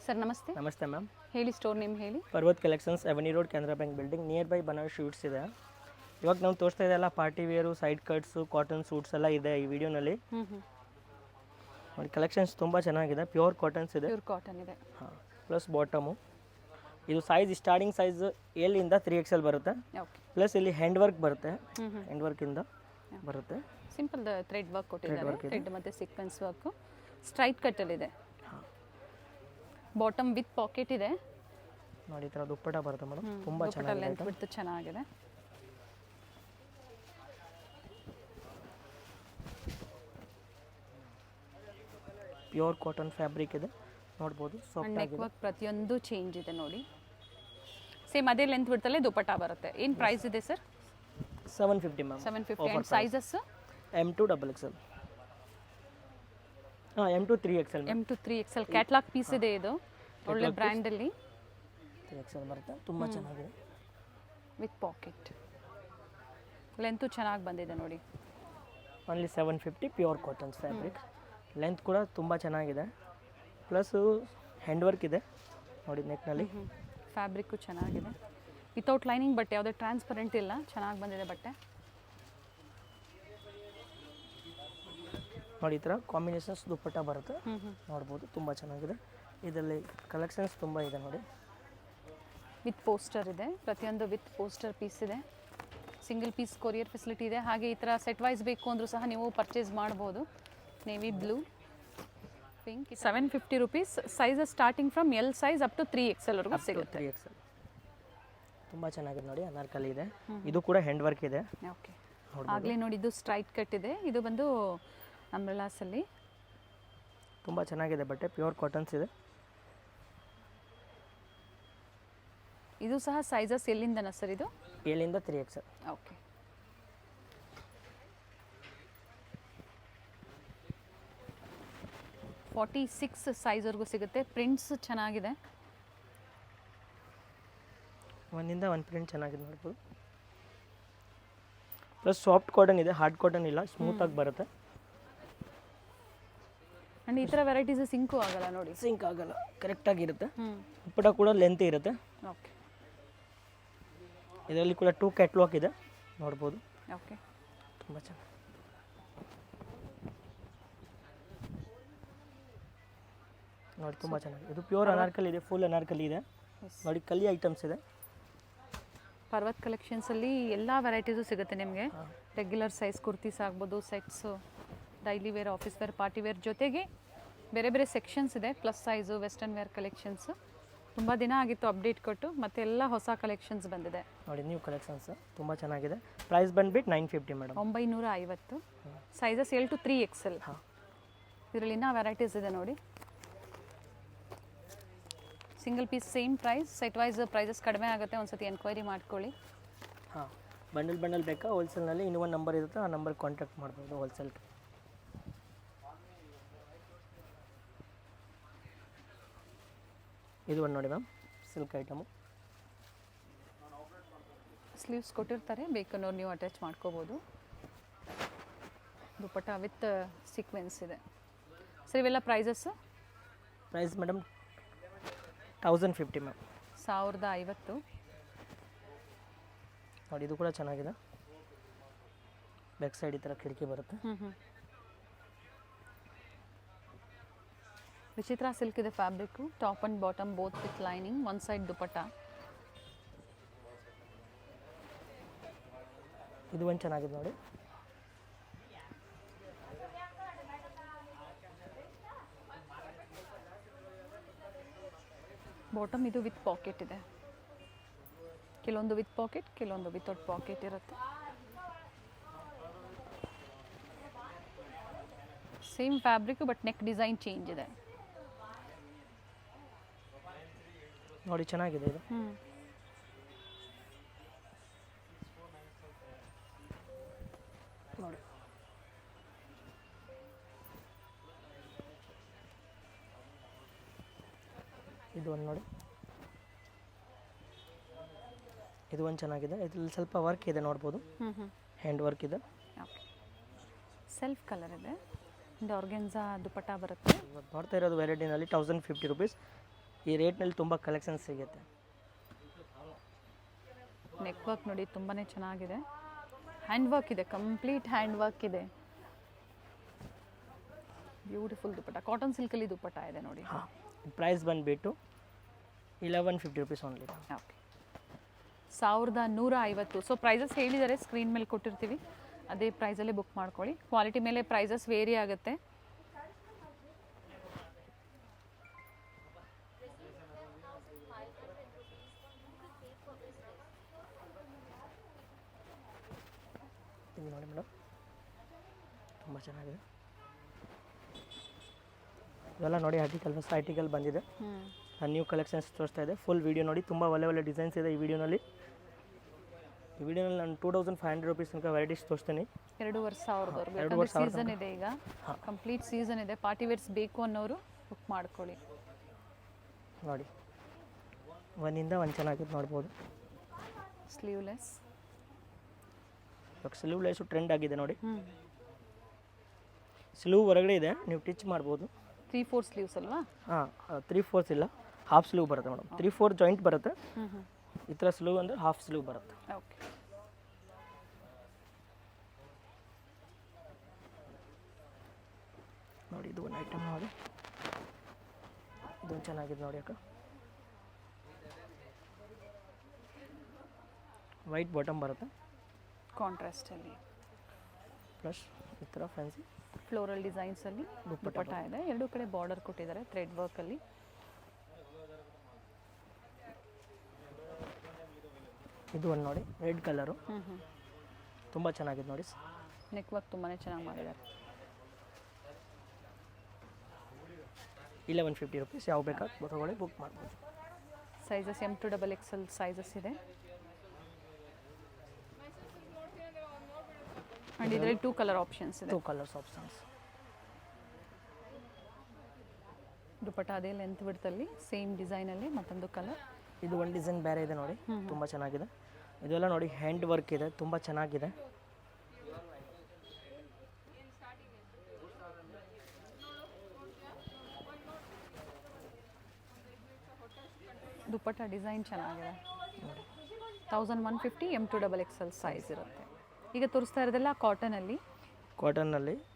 Sir ನಮಸ್ತೆ. ನಮಸ್ತೆ ma'am. ಹೇಳಿ, ಸ್ಟೋರ್ ನೇಮ್ ಹೇಳಿ. Parvat collections, Avenue Road, Canara Bank building, nearby Banaras suits ಇದೆ. ಇವಾಗ ನಾವು ತೋರಿಸ್ತಾ ಇದೆಲ್ಲ party wear, side cuts, cotton suits ಎಲ್ಲ ಇದೆ ಈ ವಿಡಿಯೋನಲ್ಲಿ. ನೋಡಿ ಕಲೆಕ್ಷನ್ಸ್ ತುಂಬ ಚೆನ್ನಾಗಿದೆ. ಪ್ಯೂರ್ ಕಾಟನ್ಸ್ ಇದೆ. ಪ್ಯೂರ್ ಕಾಟನ್ ಇದೆ. ಹಾಂ, ಪ್ಲಸ್ ಬಾಟಮು. ಇದು ಸೈಜ್ ಸ್ಟಾರ್ಟಿಂಗ್ ಸೈಜ್ ಎಲ್ಲಿಂದ 3XL ಬರುತ್ತೆ. ಓಕೆ. ಪ್ಲಸ್ ಇಲ್ಲಿ ಹ್ಯಾಂಡ್ ವರ್ಕ್ ಬರುತ್ತೆ. ಹ್ಯಾಂಡ್ ವರ್ಕಿಂದ ಬರುತ್ತೆ. ಸಿಂಪಲ್ ಥ್ರೆಡ್ ವರ್ಕ್ ಕೊಟ್ಟಿದ್ದಾರೆ. ಥ್ರೆಡ್ ಮತ್ತು ಸೀಕ್ವೆನ್ಸ್ ವರ್ಕು ಸ್ಟ್ರೈಟ್ ಕಟ್ಟಲ್ಲಿದೆ. ಬಾಟಮ್ ವಿತ್ ಪಾಕೆಟ್ ಇದೆ. ನೋಡಿ ಈ ಥರ ದುಪ್ಪಟ ಬರುತ್ತೆ ಮೇಡಮ್. ತುಂಬ ಚೆನ್ನಾಗಿದೆ. ಲೆಂತ್ ಬಿಡ್ತು ಚೆನ್ನಾಗಿದೆ. ಪ್ಯೂರ್ ಕಾಟನ್ ಫ್ಯಾಬ್ರಿಕ್ ಇದೆ, ನೋಡ್ಬೋದು. ನೆಕ್ ವರ್ಕ್ ಪ್ರತಿಯೊಂದು ಚೇಂಜ್ ಇದೆ ನೋಡಿ. ಸೇಮ್ ಅದೇ ಲೆಂತ್ ಬಿಡ್ತಲ್ಲೇ ದುಪ್ಪಟ ಬರುತ್ತೆ. ಏನು ಪ್ರೈಸ್ ಇದೆ sir? 750 ma'am. 750. And sizes M2 XXL. ಹಾಂ, M2 3XL. M2 3XL catalogue piece ಇದೆ. ಇದು ಒಳ್ಳೆ ಬ್ರ್ಯಾಂಡಲ್ಲಿ 3XL ಬರುತ್ತೆ. ತುಂಬ ಚೆನ್ನಾಗಿದೆ. ವಿತ್ ಪಾಕೆಟ್ ಲೆಂತು ಚೆನ್ನಾಗಿ ಬಂದಿದೆ ನೋಡಿ. Only 750. Pure cottons fabric. Length ಕೂಡ ತುಂಬ ಚೆನ್ನಾಗಿದೆ. ಪ್ಲಸ್ಸು ಹ್ಯಾಂಡ್ ವರ್ಕ್ ಇದೆ ನೋಡಿ ನೆಕ್ನಲ್ಲಿ. ಫ್ಯಾಬ್ರಿಕ್ಕು ಚೆನ್ನಾಗಿದೆ. ವಿತೌಟ್ ಲೈನಿಂಗ್ ಬಟ್ಟೆ, ಯಾವುದೇ ಟ್ರಾನ್ಸ್ಪರೆಂಟ್ ಇಲ್ಲ. ಚೆನ್ನಾಗಿ ಬಂದಿದೆ ಬಟ್ಟೆ. ನೋಡಿ ಈ ಥರ ಕಾಂಬಿನೇಷನ್ಸ್ ದುಪ್ಪಟ್ಟ ಬರುತ್ತೆ, ನೋಡ್ಬೋದು. ತುಂಬ ಚೆನ್ನಾಗಿದೆ. ಇದರಲ್ಲಿ ಕಲೆಕ್ಷನ್ಸ್ ತುಂಬ ಇದೆ ನೋಡಿ. ವಿತ್ ಪೋಸ್ಟರ್ ಇದೆ. ಪ್ರತಿಯೊಂದು ವಿತ್ ಪೋಸ್ಟರ್ ಪೀಸ್ ಇದೆ. ಸಿಂಗಲ್ ಪೀಸ್ ಕೊರಿಯರ್ ಫೆಸಿಲಿಟಿ ಇದೆ. ಹಾಗೆ ಈ ಥರ ಸೆಟ್ ವೈಸ್ ಬೇಕು ಅಂದರೂ ಸಹ ನೀವು ಪರ್ಚೇಸ್ ಮಾಡ್ಬೋದು. Navy blue, pink. 750 rupees. Sizes starting from L size up to 3XL ವರೆಗೂ ಸಿಗುತ್ತೆ. 3XL ತುಂಬ ಚೆನ್ನಾಗಿದೆ ನೋಡಿ. ಅನಾರ್ಕಲಿ ಇದೆ. ಇದು ಕೂಡ ಹ್ಯಾಂಡ್ ವರ್ಕ್ ಇದೆ. ಓಕೆ. ಆಗಲೇ ನೋಡಿ, ಇದು ಸ್ಟ್ರೈಟ್ ಕಟ್ ಇದೆ. ಇದು ಬಂದು ಅಂಬ್ರೆಲಾಸಲ್ಲಿ ತುಂಬ ಚೆನ್ನಾಗಿದೆ ಬಟ್ಟೆ. ಪ್ಯೂರ್ ಕಾಟನ್ಸ್ ಇದೆ. ಇದು ಸಹ ಸೈಜಸ್ ಎಲ್ಲಿಂದನ ಸರ್? ಇದು ಎಲ್ಲಿಂದ 3XL. ಓಕೆ. ಫಾರ್ಟಿ 46 ಸೈಜ್ವರೆಗೂ ಸಿಗುತ್ತೆ. ಪ್ರಿಂಟ್ಸ್ ಚೆನ್ನಾಗಿದೆ. ಒಂದಿಂದ ಒಂದು ಪ್ರಿಂಟ್ ಚೆನ್ನಾಗಿದೆ ನೋಡ್ಬೋದು. ಪ್ಲಸ್ ಸಾಫ್ಟ್ ಕಾಟನ್ ಇದೆ, ಹಾರ್ಡ್ ಕಾಟನ್ ಇಲ್ಲ, ಸ್ಮೂತಾಗಿ ಬರುತ್ತೆ. ಆ್ಯಂಡ್ ಈ ಥರ ವೆರೈಟೀಸ್ ಸಿಂಕು ಆಗಲ್ಲ ನೋಡಿ. ಸಿಂಕ್ ಆಗಲ್ಲ, ಕರೆಕ್ಟಾಗಿರುತ್ತೆ. ದುಪ್ಪಟ ಕೂಡ ಲೆಂತ್ ಇರುತ್ತೆ. ಓಕೆ. ಇದರಲ್ಲಿ ಕೂಡ 2 ಕ್ಯಾಟ್ಲಾಗ್ ಇದೆ, ನೋಡ್ಬೋದು. ಓಕೆ. ತುಂಬ ಚೆನ್ನಾಗಿ ನೋಡಿ. ತುಂಬ ಚೆನ್ನಾಗಿದೆ. ಇದು ಪ್ಯೂರ್ ಅನಾರ್ಕಲಿ ಇದೆ, ಫುಲ್ ಅನಾರ್ಕಲಿ ಇದೆ ನೋಡಿ. ಕಲಿ ಐಟಮ್ಸ್ ಇದೆ. ಪರ್ವತ್ ಕಲೆಕ್ಷನ್ಸಲ್ಲಿ ಎಲ್ಲ ವೆರೈಟೀಸು ಸಿಗುತ್ತೆ ನಿಮಗೆ. ರೆಗ್ಯುಲರ್ ಸೈಜ್ ಕುರ್ತೀಸ್ ಆಗ್ಬೋದು, sets, daily wear, office wear, party wear, ಜೊತೆಗೆ ಬೇರೆ ಬೇರೆ ಸೆಕ್ಷನ್ಸ್ ಇದೆ. Plus size, western wear collections. ತುಂಬ ದಿನ ಆಗಿತ್ತು ಅಪ್ಡೇಟ್ ಕೊಟ್ಟು, ಮತ್ತೆ ಎಲ್ಲ ಹೊಸ ಕಲೆಕ್ಷನ್ಸ್ ಬಂದಿದೆ ನೋಡಿ. ನ್ಯೂ ಕಲೆಕ್ಷನ್ಸ್ ತುಂಬ ಚೆನ್ನಾಗಿದೆ. ಪ್ರೈಸ್ ಬಂದ್ಬಿಟ್ಟು 950 madam. 950. Sizes L to 3XL. ಹಾಂ, ಇದರಲ್ಲಿ ಇನ್ನೂ ವೆರೈಟೀಸ್ ಇದೆ ನೋಡಿ. Single piece same price. Set wise prices ಕಡಿಮೆ ಆಗುತ್ತೆ. ಒಂದ್ಸತಿ ಎನ್ಕ್ವೈರಿ ಮಾಡ್ಕೊಳ್ಳಿ. ಹಾಂ, ಬಂಡಲ್ ಬೇಕಾ ಹೋಲ್ಸೇಲ್ನಲ್ಲಿ ಇನ್ನೂ ಒಂದು ನಂಬರ್ ಇರುತ್ತೆ, ಆ ನಂಬರ್ ಕಾಂಟ್ಯಾಕ್ಟ್ ಮಾಡ್ಬೋದು ಹೋಲ್ಸೇಲ್ಗೆ. ಇದು ಒಂದು ನೋಡಿ ಮ್ಯಾಮ್, ಸಿಲ್ಕ್ ಐಟಮು. ಸ್ಲೀವ್ಸ್ ಕೊಟ್ಟಿರ್ತಾರೆ, ಬೇಕನ್ನೋರು ನೀವು ಅಟ್ಯಾಚ್ ಮಾಡ್ಕೋಬೋದು. ದುಪ್ಪಟ್ಟ ವಿತ್ ಸೀಕ್ವೆನ್ಸ್ ಇದೆ. ಸರ್ ಇವೆಲ್ಲ ಪ್ರೈಸಸ್? Price madam 1050 ma'am. 1050 ನೋಡಿ. ಇದು ಕೂಡ ಚೆನ್ನಾಗಿದೆ. ಬ್ಯಾಕ್ ಸೈಡ್ ಈ ಥರ ಕಿಟಕಿ ಬರುತ್ತೆ. ವಿಚಿತ್ರ ಸಿಲ್ಕ್ ಇದೆ ಫ್ಯಾಬ್ರಿಕ್ಕು. Top and bottom both with lining. One side dupatta. ಇದು ಒಂದು ಚೆನ್ನಾಗಿದೆ ನೋಡಿ. ಬಾಟಮ್ ಇದು ವಿತ್ ಪಾಕೆಟ್ ಇದೆ. ಕೆಲವೊಂದು ವಿತ್ ಪಾಕೆಟ್, ಕೆಲವೊಂದು ವಿತೌಟ್ ಪಾಕೆಟ್ ಇರುತ್ತೆ. Same fabric but neck design change ಇದೆ ನೋಡಿ. ಚೆನ್ನಾಗಿದೆ ಇದು. ನೋಡಿ ಇದು ಒಂದು ನೋಡಿ. ಇದು ಒಂದು ಚೆನ್ನಾಗಿದೆ. ಇದರಲ್ಲಿ ಸ್ವಲ್ಪ ವರ್ಕ್ ಇದೆ, ನೋಡ್ಬೋದು. ಹ್ಯಾಂಡ್ ವರ್ಕ್ ಇದೆ. ಓಕೆ. ಸೆಲ್ಫ್ ಕಲರ್ ಇದೆ. ಆರ್ಗೆನ್ಸಾ ದುಪಟ್ಟ ಬರುತ್ತೆ. ಇವತ್ತು ನೋಡ್ತಾ ಇರೋದು ವೆರೈಟಿನಲ್ಲಿ 1050 ರುಪೀಸ್. ಈ ರೇಟ್ನಲ್ಲಿ ತುಂಬ ಕಲೆಕ್ಷನ್ಸ್ ಸಿಗುತ್ತೆ. ನೆಕ್ ವರ್ಕ್ ನೋಡಿ ತುಂಬಾ ಚೆನ್ನಾಗಿದೆ. ಹ್ಯಾಂಡ್ ವರ್ಕ್ ಇದೆ, ಕಂಪ್ಲೀಟ್ ಹ್ಯಾಂಡ್ ವರ್ಕ್ ಇದೆ. ಬ್ಯೂಟಿಫುಲ್ ದುಪ್ಪಟ್ಟ, ಕಾಟನ್ ಸಿಲ್ಕಲ್ಲಿ ದುಪ್ಪಟ್ಟ ಇದೆ ನೋಡಿ. ಹಾಂ, ಪ್ರೈಸ್ ಬಂದುಬಿಟ್ಟು 1150 rupees only. Okay, 1150. So prices ಹೇಳಿದ್ದಾರೆ, ಸ್ಕ್ರೀನ್ ಮೇಲೆ ಕೊಟ್ಟಿರ್ತೀವಿ, ಅದೇ ಪ್ರೈಸಲ್ಲೇ ಬುಕ್ ಮಾಡ್ಕೊಳ್ಳಿ. ಕ್ವಾಲಿಟಿ ಮೇಲೆ ಪ್ರೈಸಸ್ ವೇರಿ ಆಗುತ್ತೆ. ಇದು ನೋಡಿ ಮೇಡಮ್, ತುಂಬ ಚೆನ್ನಾಗಿದೆ. ಇವೆಲ್ಲ ನೋಡಿ ಹೊಸ ಆರ್ಟಿಕಲ್ ಬಂದಿದೆ. ನಾನು ನ್ಯೂ ಕಲೆಕ್ಷನ್ಸ್ ತೋರಿಸ್ತಾ ಇದೆ. ಫುಲ್ ವೀಡಿಯೋ ನೋಡಿ, ತುಂಬ ಒಳ್ಳೆ ಡಿಸೈನ್ಸ್ ಇದೆ ಈ ವಿಡಿಯೋನಲ್ಲಿ. ನಾನು 2500 ರುಪೀಸ್ ತನಕ ವೆರೈಟೀಸ್ ತೋರಿಸ್ತೀನಿ. 2500 ಸೀಸನ್ ಇದೆ ಈಗ, ಕಂಪ್ಲೀಟ್ ಸೀಸನ್ ಇದೆ. ಪಾರ್ಟಿ ವೇರ್ಸ್ ಬೇಕು ಅನ್ನೋರು ಬುಕ್ ಮಾಡ್ಕೊಳ್ಳಿ. ನೋಡಿ, ಒಂದಿಂದ ಒಂದು ಚೆನ್ನಾಗಿದೆ ನೋಡ್ಬೋದು. ಸ್ಲೀವ್ಲೆಸ್, ಇವಾಗ ಸ್ಲೀವ್ಲೆಸ್ಸು ಟ್ರೆಂಡ್ ಆಗಿದೆ ನೋಡಿ. ಸ್ಲೀವ್ ಹೊರಗಡೆ ಇದೆ, ನೀವು ಟಿಚ್ ಮಾಡ್ಬೋದು. 3/4 ಸ್ಲೀವ್ಸ್ ಅಲ್ವಾ? ಹಾಂ, 3/4 ಇಲ್ಲ, ಹಾಫ್ ಸ್ಲೀವ್ ಬರುತ್ತೆ ಮೇಡಮ್. 3/4 ಜಾಯಿಂಟ್ ಬರುತ್ತೆ. ಈ ಥರ ಸ್ಲೀವ್ ಅಂದರೆ ಹಾಫ್ ಸ್ಲೀವ್ ಬರುತ್ತೆ. ಓಕೆ, ನೋಡಿ ಇದು ಒಂದು ಐಟಮ್ ನೋಡಿ, ಇದು ಚೆನ್ನಾಗಿದೆ ನೋಡಿ ಅಕ್ಕ. ವೈಟ್ ಬಾಟಮ್ ಬರುತ್ತೆ, ಕಾಂಟ್ರಾಸ್ಟಲ್ಲಿ ಪ್ಲಸ್ ಈ ಥರ ಫ್ಯಾನ್ಸಿ ಫ್ಲೋರಲ್ ಡಿಸೈನ್ಸಲ್ಲಿ ದುಪ್ಪಟ್ಟ ಇದೆ. ಎರಡು ಕಡೆ ಬಾರ್ಡರ್ ಕೊಟ್ಟಿದ್ದಾರೆ ಥ್ರೆಡ್ ವರ್ಕಲ್ಲಿ. ಇದು ಒಂದು ನೋಡಿ, ರೆಡ್ ಕಲರು, ತುಂಬ ಚೆನ್ನಾಗಿದೆ ನೋಡಿ. ನೆಕ್ ವರ್ಕ್ ತುಂಬಾ ಚೆನ್ನಾಗಿ ಮಾಡಿದ್ದಾರೆ. 1150 ರುಪೀಸ್. ಯಾವ ಬೇಕಾದ್ರೆ ತಗೊಳ್ಳಿ, ಬುಕ್ ಮಾಡ್ಬೋದು. Sizes M to XXL sizes ಇದೆ. ಆ್ಯಂಡ್ ಇದರಲ್ಲಿ 2 ಕಲರ್ ಆಪ್ಷನ್ಸ್ ಇದೆ. 2 ಕಲರ್ಸ್ ಆಪ್ಷನ್ಸ್. ದುಪ್ಪಟ್ಟ ಅದೇ ಲೆಂತ್ ಬಿಡ್ತಲ್ಲಿ ಸೇಮ್ ಡಿಸೈನಲ್ಲಿ ಮತ್ತೊಂದು ಕಲರ್. ಇದು ಒಂದು ಡಿಸೈನ್ ಬೇರೆ ಇದೆ ನೋಡಿ, ತುಂಬ ಚೆನ್ನಾಗಿದೆ. ಇದೆಲ್ಲ ನೋಡಿ ಹ್ಯಾಂಡ್ ವರ್ಕ್ ಇದೆ, ತುಂಬ ಚೆನ್ನಾಗಿದೆ. ದುಪ್ಪಟ್ಟ ಡಿಸೈನ್ ಚೆನ್ನಾಗಿದೆ. 1150 M to XXL ಸೈಜ್ ಇರುತ್ತೆ. ಈಗ ತೋರಿಸ್ತಾ ಇರೋದೆಲ್ಲ ಕಾಟನ್ನಲ್ಲಿ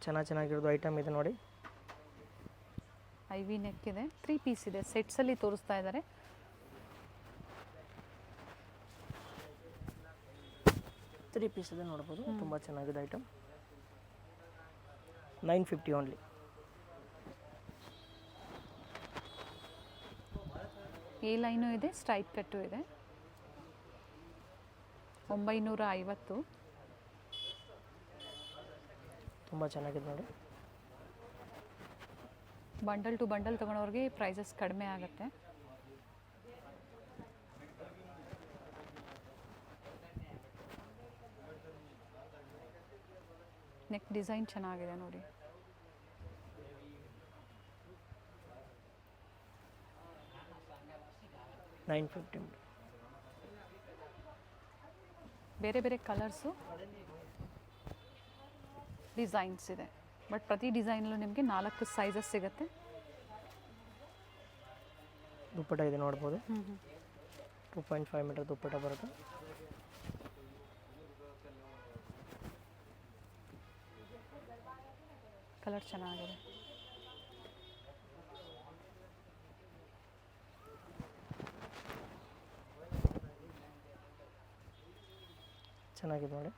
ಚೆನ್ನಾಗಿರೋದು ಐಟಮ್ ಇದೆ ನೋಡಿ. ಐವಿ ನೆಕ್ ಇದೆ, 3 ಪೀಸ್ ಇದೆ, ಸೆಟ್ಸಲ್ಲಿ ತೋರಿಸ್ತಾ ಇದ್ದಾರೆ. ತ್ರೀ ಪೀಸ್ ಇದೆ ನೋಡ್ಬೋದು, ತುಂಬ ಚೆನ್ನಾಗಿದೆ ಐಟಮ್. 950 ಓನ್ಲಿ. ಎ ಲೈನು ಇದೆ, ಸ್ಟ್ರೈಟ್ ಕಟ್ಟು ಇದೆ. 950. ತುಂಬ ಚೆನ್ನಾಗಿದೆ ನೋಡಿ. ಬಂಡಲ್ ಟು ಬಂಡಲ್ ತೊಗೊಳೋರಿಗೆ ಪ್ರೈಸಸ್ ಕಡಿಮೆ ಆಗುತ್ತೆ. ನೆಕ್ ಡಿಸೈನ್ ಚೆನ್ನಾಗಿದೆ ನೋಡಿ. $950. ಬೇರೆ ಬೇರೆ ಕಲರ್ಸು ಡಿಸೈನ್ಸ್ ಇದೆ. ಬಟ್ ಪ್ರತಿ ಡಿಸೈನಲ್ಲೂ ನಿಮಗೆ 4 ಸೈಜಸ್ ಸಿಗುತ್ತೆ. ದುಪ್ಪಟ್ಟ ಇದೆ ನೋಡ್ಬೋದು. 2.5 ಮೀಟರ್ ದುಪ್ಪಟ್ಟ ಬರುತ್ತೆ. ಕಲರ್ ಚೆನ್ನಾಗಿದೆ. ಚೆನ್ನಾಗಿದೆ ನೋಡಿ.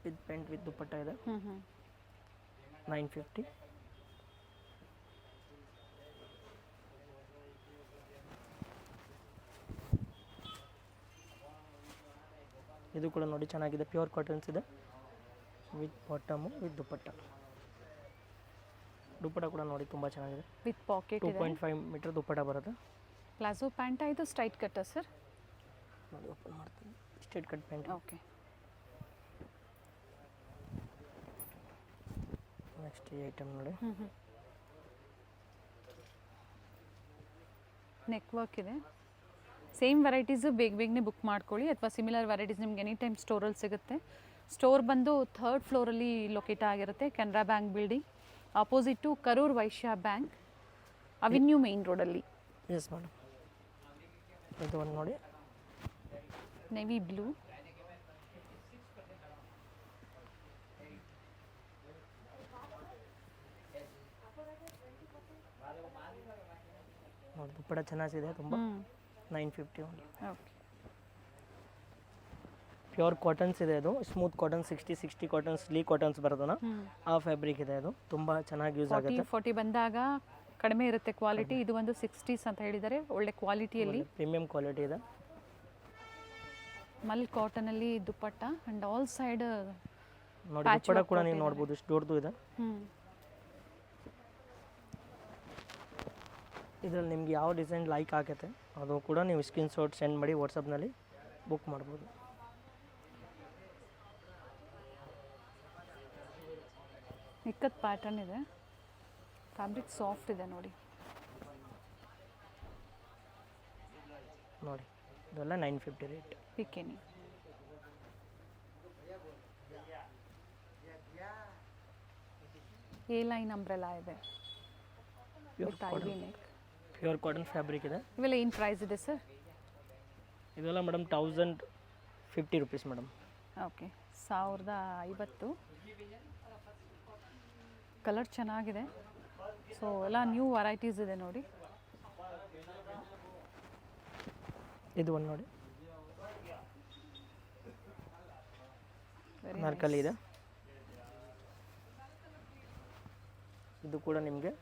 ವಿತ್ ಪ್ಯಾಂಟ್ ವಿತ್ ದುಪ್ಪಟ್ಟ ಇದೆ. 950. ಇದು ಕೂಡ ನೋಡಿ ಚೆನ್ನಾಗಿದೆ, ಪ್ಯೂರ್ ಕಾಟನ್ಸ್ ಇದೆ ವಿತ್ ಬಾಟಮು ವಿತ್ ದುಪ್ಪಟ್ಟ. ದುಪ್ಪಟ್ಟ ಕೂಡ ನೋಡಿ ತುಂಬ ಚೆನ್ನಾಗಿದೆ. ವಿತ್ ಪಾಕೆಟ್ ಇದೆ. 2.5 ಮೀಟರ್ ದುಪ್ಪಟ್ಟ ಬರುತ್ತೆ. ಪ್ಲಾಜೋ ಪ್ಯಾಂಟ್ ಇದು ಸ್ಟ್ರೈಟ್ ಕಟ್ಟಾ ಸರ್? ನೋಡಿ ಓಪನ್ ಮಾಡ್ತೀನಿ. Straight cut pant. Okay. Next ಈ ಐಟಮ್ ನೋಡಿ. ನೆಕ್ ವರ್ಕ್ ಇದೆ. ಸೇಮ್ ವೆರೈಟೀಸು ಬೇಗನೆ ಬುಕ್ ಮಾಡ್ಕೊಳ್ಳಿ, ಅಥವಾ ಸಿಮಿಲರ್ ವೆರೈಟೀಸ್ ನಿಮ್ಗೆ ಎನಿ ಟೈಮ್ ಸ್ಟೋರಲ್ಲಿ ಸಿಗುತ್ತೆ. ಸ್ಟೋರ್ ಬಂದು 3rd ಫ್ಲೋರಲ್ಲಿ ಲೊಕೇಟ್ ಆಗಿರುತ್ತೆ, Canara Bank building opposite to Karur Vysya Bank, avenue main ರೋಡಲ್ಲಿ. Yes madam. ಇದು ಒಂದು ನೋಡಿ, ನೇವಿ ಬ್ಲೂ. ನೋಡಿ ದುಪ್ಪಟ್ಟ ಚೆನ್ನಾಗಿದೆ ತುಂಬ. 950 ಓನ್ಲಿ. ಓಕೆ. ಪ್ಯೂರ್ ಕಾಟನ್ಸ್ ಇದೆ, ಇದು ಸ್ಮೂತ್ ಕಾಟನ್ 60 ಕಾಟನ್ ಸ್ಲೀ ಕಾಟನ್ಸ್ ಬರೋದನ್ನ ಆ ಫ್ಯಾಬ್ರಿಕ್ ಇದೆ. ಇದು ತುಂಬ ಚೆನ್ನಾಗಿ ಯೂಸ್ ಆಗುತ್ತೆ. 40 ಬಂದಾಗ ಕಡಿಮೆ ಇರುತ್ತೆ ಕ್ವಾಲಿಟಿ. ಇದು ಒಂದು 60s ಅಂತ ಹೇಳಿದ್ದಾರೆ, ಒಳ್ಳೆ ಕ್ವಾಲಿಟಿಯಲ್ಲಿ ಪ್ರೀಮಿಯಂ ಕ್ವಾಲಿಟಿ ಇದೆ. ಮಲ್ ಕಾಟನಲ್ಲಿ ದುಪ್ಪಟ್ಟ ಆ್ಯಂಡ್ ಆಲ್ ಸೈಡ್ ನೋಡಿ ದುಪ್ಪಟ್ಟ ಕೂಡ ನೀವು ನೋಡ್ಬೋದು, ಇಷ್ಟು ದೊಡ್ಡದು ಇದೆ. ಇದರಲ್ಲಿ ನಿಮ್ಗೆ ಯಾವ ಡಿಸೈನ್ ಲೈಕ್ ಆಗುತ್ತೆ ಅದು ಕೂಡ ನೀವು ಸ್ಕ್ರೀನ್ಶಾಟ್ ಸೆಂಡ್ ಮಾಡಿ ವಾಟ್ಸಪ್ನಲ್ಲಿ ಬುಕ್ ಮಾಡ್ಬೋದು. ಇಕ್ಕತ್ ಪ್ಯಾಟರ್ನ್ ಇದೆ, ಫ್ಯಾಬ್ರಿಕ್ ಸಾಫ್ಟ್ ಇದೆ ನೋಡಿ. ನೋಡಿ ಇದೆಲ್ಲ 950 ರೇಟ್. ಪಿಕೆನಿ. ಎ ಲೈನ್ ಅಂಬ್ರೆಲಾ ಇದೆ, with ivy neck. Pure cotton fabric ಇದೆ. ಇವೆಲ್ಲ ಏನು ಪ್ರೈಸ್ ಇದೆ ಸರ್? ಇದೆಲ್ಲ madam 1050 rupees madam. Okay, 1050. Colour ಚೆನ್ನಾಗಿದೆ. ಸೊ ಎಲ್ಲ ನ್ಯೂ ವೆರೈಟೀಸ್ ಇದೆ ನೋಡಿ. ಇದು ಒಂದು ನೋಡಿ, ನಾರ್ಕಲ್ಲಿ ಇದೆ. ಇದು ಕೂಡ ನಿಮಗೆ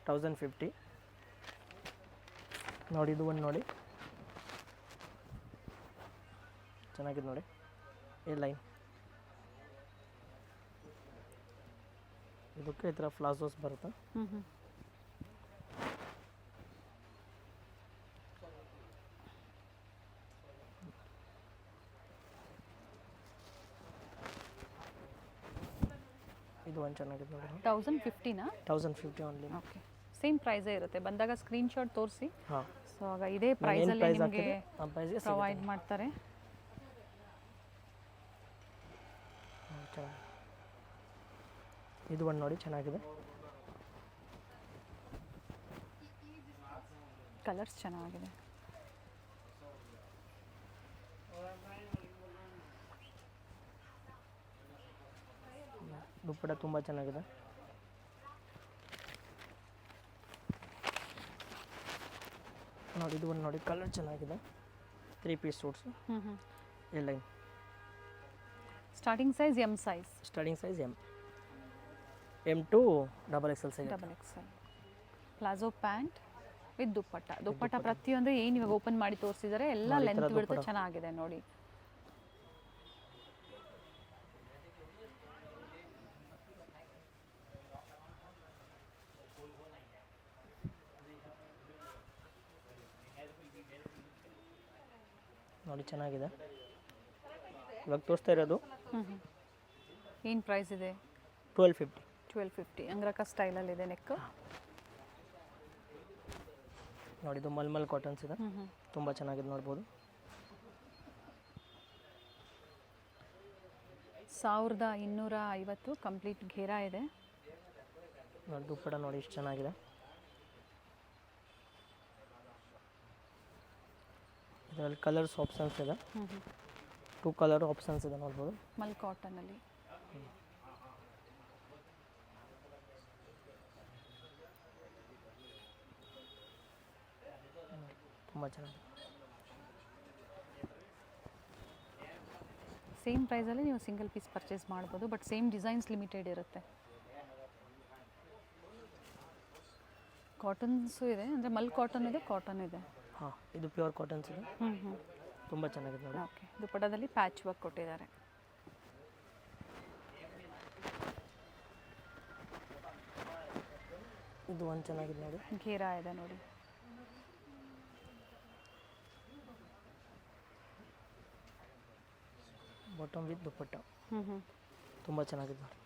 1050. ನೋಡಿ ಇದು ಒಂದು ನೋಡಿ, ಚೆನ್ನಾಗಿದೆ ನೋಡಿ. ಈ ಲೈನ್ ಇದಕ್ಕೆ ಈ ಥರ ಫ್ಲಾಸೋಸ್ ಬರುತ್ತೆ. ಇದು ಒಂದು ಚೆನ್ನಾಗಿದೆ ನೋಡಿ. 1050ನಾ? 1050 ಓನ್ಲಿ. ಓಕೆ, ಸೇಮ್ ಪ್ರೈಸೇ ಇರುತ್ತೆ. ಬಂದಾಗ ಸ್ಕ್ರೀನ್ಶಾಟ್ ತೋರಿಸಿ. ಹಾಂ, ಸೊ ಆಗ ಇದೇ ಪ್ರೈಸಲ್ಲಿ ನಿಮಗೆ ಆ ಪ್ರೈಸ್ಗೆ ಪ್ರೊವೈಡ್ ಮಾಡ್ತಾರೆ. ಇದು ಒಂದು ನೋಡಿ, ಚೆನ್ನಾಗಿದೆ. ಕಲರ್ಸ್ ಚೆನ್ನಾಗಿದೆ. ದುಪ್ಪಟ್ಟ ತುಂಬ ಚೆನ್ನಾಗಿದೆ. ನೋಡಿ ಇದು ಒಂದು ನೋಡಿ, ಕಲರ್ ಚೆನ್ನಾಗಿದೆ. 3 ಪೀಸ್ ಸೂಟ್ಸು. ಈ line starting size M size. Starting size M to XXL size. XXL. Palazzo pant with dupatta. Dupatta ಪ್ರತಿಯೊಂದು ಏನು ಇವಾಗ ಓಪನ್ ಮಾಡಿ ತೋರಿಸಿದ್ದಾರೆ ಎಲ್ಲ ಲೆಂತ್ ಬಿಡ್ತು ಚೆನ್ನಾಗಿದೆ ನೋಡಿ. ನೋಡಿ ಚೆನ್ನಾಗಿದೆ. ಇವಾಗ ತೋರಿಸ್ತಾ ಇರೋದು ಏನು ಪ್ರೈಸ್ ಇದೆ? 1250. 1250. ಅಂಗ್ರಕ ಸ್ಟೈಲಲ್ಲಿದೆ ನೆಕ್. ನೋಡಿ ಇದು ಮಲ್ಮಲ್ ಕಾಟನ್ಸ್ ಇದೆ, ತುಂಬ ಚೆನ್ನಾಗಿದೆ ನೋಡ್ಬೋದು. 1250 ಕಂಪ್ಲೀಟ್ ಘೇರಾ ಇದೆ. ನೋಡಿ ದುಪ್ಪಟ್ಟ ನೋಡಿ ಎಷ್ಟು ಚೆನ್ನಾಗಿದೆ. ಇದರಲ್ಲಿ ಕಲರ್ಸ್ ಆಪ್ಷನ್ಸ್ ಇದೆ, 2 ಕಲರ್ ಆಪ್ಷನ್ಸ್ ಇದೆ ನೋಡ್ಬೋದು. ಮಲ್ ಕಾಟನಲ್ಲಿ ತುಂಬ ಚೆನ್ನಾಗಿದೆ. ಸೇಮ್ ಪ್ರೈಸಲ್ಲಿ ನೀವು ಸಿಂಗಲ್ ಪೀಸ್ ಪರ್ಚೇಸ್ ಮಾಡ್ಬೋದು, ಬಟ್ ಸೇಮ್ ಡಿಸೈನ್ಸ್ ಲಿಮಿಟೆಡ್ ಇರುತ್ತೆ. ಕಾಟನ್ಸು ಇದೆ, ಅಂದರೆ ಮಲ್ ಕಾಟನ್ ಇದೆ, ಕಾಟನ್ ಇದೆ. ಹಾಂ, ಇದು ಪ್ಯೂರ್ ಕಾಟನ್ಸ್ ಇದೆ, ತುಂಬ ಚೆನ್ನಾಗಿದೆ ನೋಡಿ. ಓಕೆ, ದುಪ್ಪಟ್ಟದಲ್ಲಿ ಪ್ಯಾಚ್ ವರ್ಕ್ ಕೊಟ್ಟಿದ್ದಾರೆ. ಇದು ಒಂದು ಚೆನ್ನಾಗಿದೆ ನೋಡಿ. ಘೇರಾ ಇದೆ ನೋಡಿ. ಬಾಟಮ್ ವಿತ್ ದುಪ್ಪಟ್ಟ ತುಂಬ ಚೆನ್ನಾಗಿದೆ ನೋಡಿ.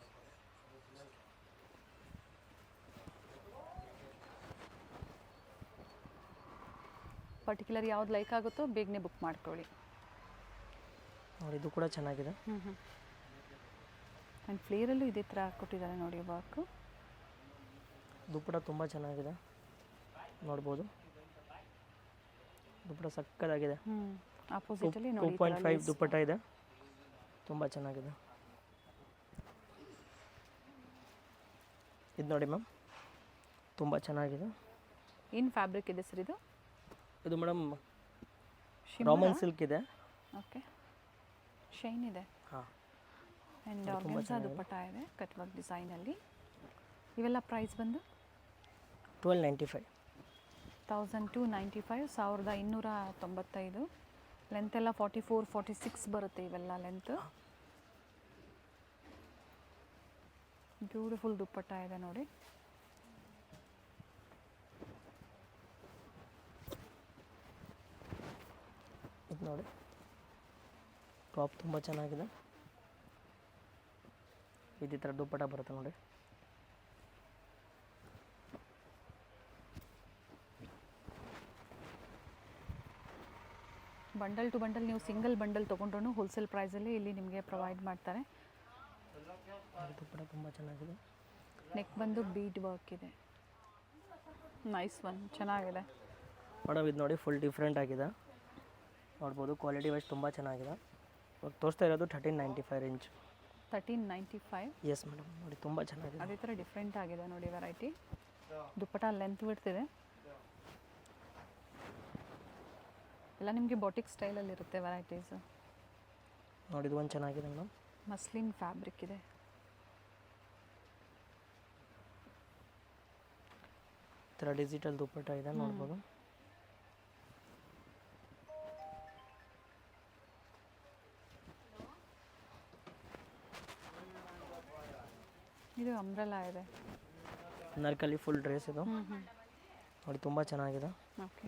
ಪರ್ಟಿಕ್ಯುಲರ್ ಯಾವ್ದು ಲೈಕ್ ಆಗುತ್ತೋ ಬೇಗನೆ ಬುಕ್ ಮಾಡ್ಕೊಳ್ಳಿ. ನೋಡಿ ಇದು ಕೂಡ ಚೆನ್ನಾಗಿದೆ. ಆ್ಯಂಡ್ ಫ್ಲೇರಲ್ಲೂ ಇದೇ ಥರ ಕೊಟ್ಟಿದ್ದಾರೆ ನೋಡಿ ವರ್ಕು. ದುಪ್ಪಟ ತುಂಬ ಚೆನ್ನಾಗಿದೆ ನೋಡ್ಬೋದು. ದುಪ್ಪಟ ಸಕ್ಕದಾಗಿದೆ. ಆಪೋಸಿಟಲ್ಲಿ 2.5 ದುಪ್ಪಟ ಇದೆ, ತುಂಬ ಚೆನ್ನಾಗಿದೆ. ಇದು ನೋಡಿ ಮ್ಯಾಮ್, ತುಂಬ ಚೆನ್ನಾಗಿದೆ. ಏನು ಫ್ಯಾಬ್ರಿಕ್ ಇದೆ ಸರ್ ಇದು? ಇದು ಮೇಡಮ್ ರಾಮನ್ ಸಿಲ್ಕ್ ಇದೆ. ಓಕೆ, ಶೈನ್ ಇದೆ. ಹಾಂ, ಆ್ಯಂಡ್ ಆರ್ಗನ್ಸಾ ದುಪ್ಪಟ ಇದೆ ಕಟ್ ವರ್ಕ್ ಡಿಸೈನಲ್ಲಿ. ಇವೆಲ್ಲ ಪ್ರೈಸ್ ಬಂದು 1295. 1295, 1295. ಲೆಂತ್ ಎಲ್ಲ 44-46 ಬರುತ್ತೆ ಇವೆಲ್ಲ ಲೆಂತ್. ಬ್ಯೂಟಿಫುಲ್ ದುಪ್ಪಟ್ಟ ಇದೆ ನೋಡಿ. ಇದು ನೋಡಿ ಟಾಪ್ ತುಂಬ ಚೆನ್ನಾಗಿದೆ. ಇದೇ ಥರ ದುಪ್ಪಟ ಬರುತ್ತೆ ನೋಡಿ. ಬಂಡಲ್ ಟು ಬಂಡಲ್ ನೀವು ಸಿಂಗಲ್ ಬಂಡಲ್ ತೊಗೊಂಡ್ರೂ ಹೋಲ್ಸೇಲ್ ಪ್ರೈಸಲ್ಲಿ ಇಲ್ಲಿ ನಿಮಗೆ ಪ್ರೊವೈಡ್ ಮಾಡ್ತಾರೆ. ದುಪ್ಪಟ ತುಂಬ ಚೆನ್ನಾಗಿದೆ. ನೆಕ್ ಬಂದು ಬೀಡ್ ವರ್ಕ್ ಇದೆ. ನೈಸ್ ಒನ್, ಚೆನ್ನಾಗಿದೆ ಮೇಡಮ್. ಇದು ನೋಡಿ ಫುಲ್ ಡಿಫ್ರೆಂಟ್ ಆಗಿದೆ ನೋಡ್ಬೋದು. ಕ್ವಾಲಿಟಿ ವೈಸ್ ತುಂಬ ಚೆನ್ನಾಗಿದೆ. ಇವಾಗ ತೋರಿಸ್ತಾ ಇರೋದು 1395 ರೇಂಜ್. 1395. ಎಸ್ ಮೇಡಮ್, ನೋಡಿ ತುಂಬ ಚೆನ್ನಾಗಿದೆ. ಅದೇ ಥರ ಡಿಫ್ರೆಂಟ್ ಆಗಿದೆ ನೋಡಿ ವೆರೈಟಿ. ದುಪ್ಪಟ ಲೆಂತ್ ಬಿಡ್ತಿದೆ ಎಲ್ಲ ನಿಮಗೆ ಬಾಟಿಕ್ ಸ್ಟೈಲಲ್ಲಿ ಇರುತ್ತೆ ವೆರೈಟೀಸು. ನೋಡಿ ಇದು ಒಂದು ಚೆನ್ನಾಗಿದೆ ಮೇಡಮ್. ಮಸ್ಲಿನ್ ಫ್ಯಾಬ್ರಿಕ್ ಇದೆ. ಈ ಥರ ಡಿಜಿಟಲ್ ದುಪ್ಪಟ ಇದೆ ನೋಡ್ಬೋದು. ಇದು ಅಂಬ್ರೆಲಾ ಇದೆ. ನರ್ಕಲ್ಲಿ ಫುಲ್ ಡ್ರೆಸ್ ಇದು ನೋಡಿ ತುಂಬ ಚೆನ್ನಾಗಿದೆ. ಓಕೆ,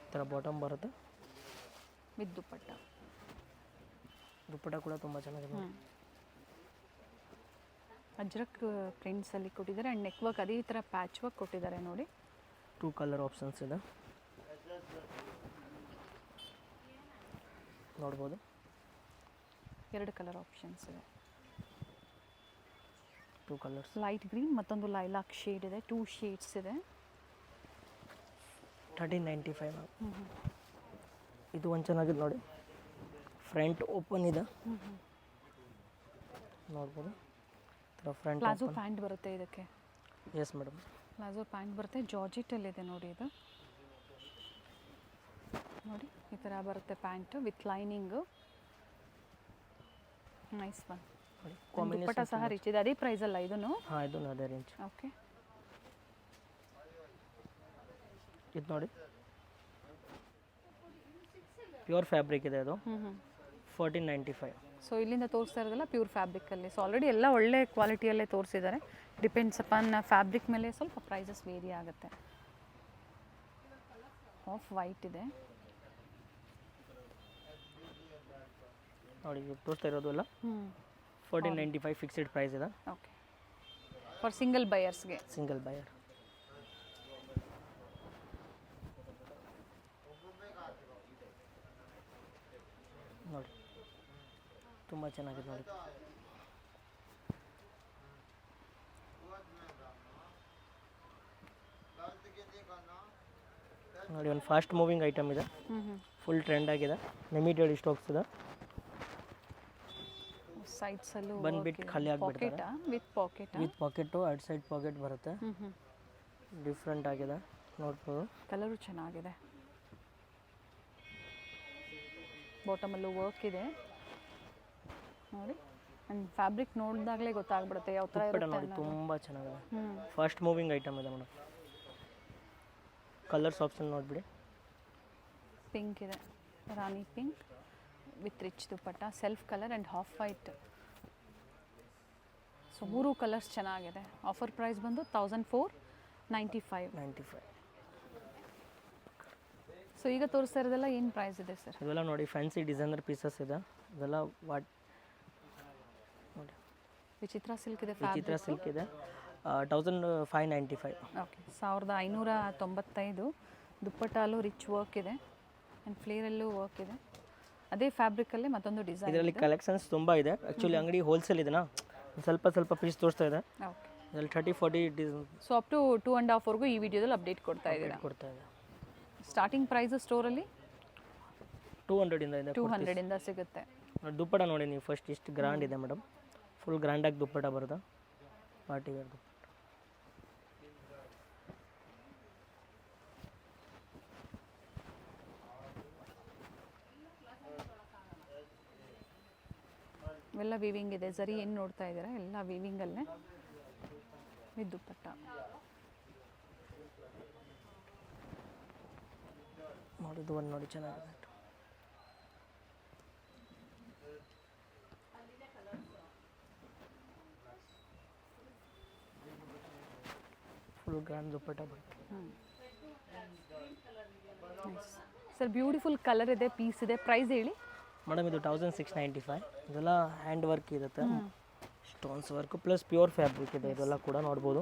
ಈ ಥರ ಬಾಟಮ್ ಬರುತ್ತೆ ವಿತ್ ದುಪ್ಪಟ್ಟ. ದುಪ್ಪಟ ಕೂಡ ತುಂಬ ಚೆನ್ನಾಗಿದೆ. ಅಜ್ರಕ್ ಪ್ರಿಂಟ್ಸಲ್ಲಿ ಕೊಟ್ಟಿದ್ದಾರೆ ಆ್ಯಂಡ್ ನೆಕ್ ವರ್ಕ್ ಅದೇ ಥರ ಪ್ಯಾಚ್ ವರ್ಕ್ ಕೊಟ್ಟಿದ್ದಾರೆ ನೋಡಿ. 2 ಕಲರ್ ಆಪ್ಷನ್ಸ್ ಇದೆ ನೋಡ್ಬೋದು. 2 ಕಲರ್ ಆಪ್ಷನ್ಸ್ ಇದೆ. 2 ಕಲರ್ಸ್, ಲೈಟ್ ಗ್ರೀನ್, ಮತ್ತೊಂದು ಲೈಲಾಕ್ ಶೇಡ್ ಇದೆ. 2 ಶೇಡ್ಸ್ ಇದೆ. 1395 ಮ್ಯಾಮ್. ಇದು ಒಂದು ಚೆನ್ನಾಗಿದೆ ನೋಡಿ. ಫ್ರಂಟ್ ಓಪನ್ ಇದೆ ನೋಡ್ಬೋದು. ಫ್ರಂಟ್ ಪ್ಲಾಜೋ ಪ್ಯಾಂಟ್ ಬರುತ್ತೆ ಇದಕ್ಕೆ. ಎಸ್ ಮೇಡಮ್, ಪ್ಲಾಜೋ ಪ್ಯಾಂಟ್ ಬರುತ್ತೆ. ಜಾರ್ಜೆಟಲ್ಲಿದೆ ನೋಡಿ ಇದು. ನೋಡಿ ಈ ಥರ ಬರುತ್ತೆ pant with lining. Nice one. Dupatta ಸಹ ರಿಚ್ ಇದೆ. ಅದೇ ಪ್ರೈಸಲ್ಲ ಇದನ್ನು? ಹಾಂ, ಇದು ಅದೇ ರೇಂಜ್. ಓಕೆ, ಇದು ನೋಡಿ ಪ್ಯೂರ್ ಫ್ಯಾಬ್ರಿಕ್ ಇದೆ ಅದು. 1495. ಸೊ ಇಲ್ಲಿಂದ ತೋರಿಸ್ತಾ ಇರೋದಲ್ಲ ಪ್ಯೂರ್ ಫ್ಯಾಬ್ರಿಕಲ್ಲಿ. ಸೊ ಆಲ್ರೆಡಿ ಎಲ್ಲ ಒಳ್ಳೆ ಕ್ವಾಲಿಟಿಯಲ್ಲೇ ತೋರಿಸಿದ್ದಾರೆ. ಡಿಪೆಂಡ್ಸ್ ಅಪಾನ್ ಫ್ಯಾಬ್ರಿಕ್ ಮೇಲೆ ಸ್ವಲ್ಪ ಪ್ರೈಸಸ್ ವೇರಿ ಆಗುತ್ತೆ. ಆಫ್ ವೈಟ್ ಇದೆ ನೋಡಿ. ಈಗ ತೋರಿಸ್ತಾ ಇರೋದು ಎಲ್ಲ 1495 ಫಿಕ್ಸ್ಡ್ ಪ್ರೈಸ್ ಇದೆ. ಓಕೆ, ಫಾರ್ ಸಿಂಗಲ್ ಬಯರ್ಸ್ಗೆ. Single buyer. ನೋಡಿ ತುಂಬ ಚೆನ್ನಾಗಿದೆ ನೋಡಿ. ನೋಡಿ ಒಂದು ಫಾಸ್ಟ್ ಮೂವಿಂಗ್ ಐಟಮ್ ಇದೆ. ಫುಲ್ ಟ್ರೆಂಡ್ ಆಗಿದೆ. ಲಿಮಿಟೆಡ್ ಸ್ಟಾಕ್ಸ್ ಇದೆ. ಸೈಡ್ಸಲ್ಲೂ ಬಂದ್ಬಿಟ್ಟು ಖಾಲಿ ಆಗಿಬಿಡ್ತಾರೆ. With pocket. With pocket outside pocket ಬರುತ್ತೆ. ಡಿಫ್ರೆಂಟ್ ಆಗಿದೆ ನೋಡ್ಬೋದು. ಕಲರು ಚೆನ್ನಾಗಿದೆ. ಬಾಟಮಲ್ಲೂ ವರ್ಕ್ ಇದೆ ನೋಡಿ. ಆ್ಯಂಡ್ ಫ್ಯಾಬ್ರಿಕ್ ನೋಡಿದಾಗಲೇ ಗೊತ್ತಾಗ್ಬಿಡುತ್ತೆ ಯಾವ ಥರ ಇರುತ್ತೆ ನೋಡಿ. ತುಂಬ ಚೆನ್ನಾಗಿದೆ. ಫಾಸ್ಟ್ ಮೂವಿಂಗ್ ಐಟಮ್ ಇದೆ ಮೇಡಮ್. ಕಲರ್ಸ್ ಆಪ್ಷನ್ ನೋಡಿಬಿಡಿ. ಪಿಂಕ್ ಇದೆ, ರಾಣಿ pink with rich dupatta, self colour and half white. So 3 colours ಚೆನ್ನಾಗಿದೆ. ಆಫರ್ ಪ್ರೈಸ್ ಬಂದು 1495. ಸೊ ಈಗ ತೋರಿಸ್ತಾ ಇರೋದೆಲ್ಲ ಏನು ಪ್ರೈಸ್ ಇದೆ ಸರ್? ಇದೆಲ್ಲ ನೋಡಿ ಫ್ಯಾನ್ಸಿ ಡಿಸೈನರ್ ಪೀಸಸ್ ಇದೆ. ಇದೆಲ್ಲ ವಾಟ್ ನೋಡಿ ವಿಚಿತ್ರ ಸಿಲ್ಕ್ ಇದೆ. ವಿಚಿತ್ರ ಸಿಲ್ಕ್ ಇದೆ. 1595. ಓಕೆ, 1595. ದುಪ್ಪಟ್ಟಲ್ಲೂ ರಿಚ್ ವರ್ಕ್ ಇದೆ ಆ್ಯಂಡ್ ಫ್ಲೇರಲ್ಲೂ ವರ್ಕ್ ಇದೆ. ಅದೇ ಫ್ಯಾಬ್ರಿಕಲ್ಲೇ ಮತ್ತೊಂದು ಡಿಸೈನ್. ಇದರಲ್ಲಿ ಕಲೆಕ್ಷನ್ಸ್ ತುಂಬ ಇದೆ. ಆ್ಯಕ್ಚುಲಿ ಅಂಗಡಿ ಹೋಲ್ಸೇಲ್ ಇದೆನಾ, ಸ್ವಲ್ಪ ಸ್ವಲ್ಪ ಪೀಸ್ ತೋರಿಸ್ತಾ ಇದೆ. ಓಕೆ. ಇದರಲ್ಲಿ 30-40 ಸೊ ಅಪ್ ಟು 2.5ವರೆಗೂ ಈ ವಿಡಿಯೋದಲ್ಲಿ ಅಪ್ಡೇಟ್ ಕೊಡ್ತಾ ಇದ್ದೀರಾ. ಕೊಡ್ತಾ ಇದೆ. ಸ್ಟಾರ್ಟಿಂಗ್ ಪ್ರೈಸು ಸ್ಟೋರಲ್ಲಿ 200 ಇಂದ ಇದೆ. 200 ಸಿಗುತ್ತೆ. ದುಪ್ಪಟ ನೋಡಿ ನೀವು ಫಸ್ಟ್ ಇಷ್ಟು ಗ್ರ್ಯಾಂಡ್ ಇದೆ ಮೇಡಮ್. ಫುಲ್ ಗ್ರ್ಯಾಂಡಾಗಿ ದುಪ್ಪಟ ಬರುತ್ತೆ, ಪಾರ್ಟಿ ವೇರ್ ದುಪ್ಪಟ. ಇವೆಲ್ಲ ವೀವಿಂಗ್ ಇದೆ. ಸರಿ ಏನು ನೋಡ್ತಾ ಇದ್ದೀರಾ, ಎಲ್ಲ ವೀವಿಂಗಲ್ಲೇ ಇದು ದುಪ್ಪಟ್ಟ. ನೋಡಿ ಇದು ಒಂದು ನೋಡಿ ಚೆನ್ನಾಗಿದೆ. ಫುಲ್ ಗ್ರ್ಯಾಂಡ್ ದುಪ್ಪಟ್ಟ ಬರುತ್ತೆ. ಸರ್ ಬ್ಯೂಟಿಫುಲ್ ಕಲರ್ ಇದೆ, ಪೀಸ್ ಇದೆ. ಪ್ರೈಸ್ ಹೇಳಿ ಮೇಡಮ್. ಇದು 1695. ಇದೆಲ್ಲ ಹ್ಯಾಂಡ್ ವರ್ಕ್ ಇರುತ್ತೆ, stones work plus pure fabric ಇದೆ. ಇದೆಲ್ಲ ಕೂಡ ನೋಡ್ಬೋದು.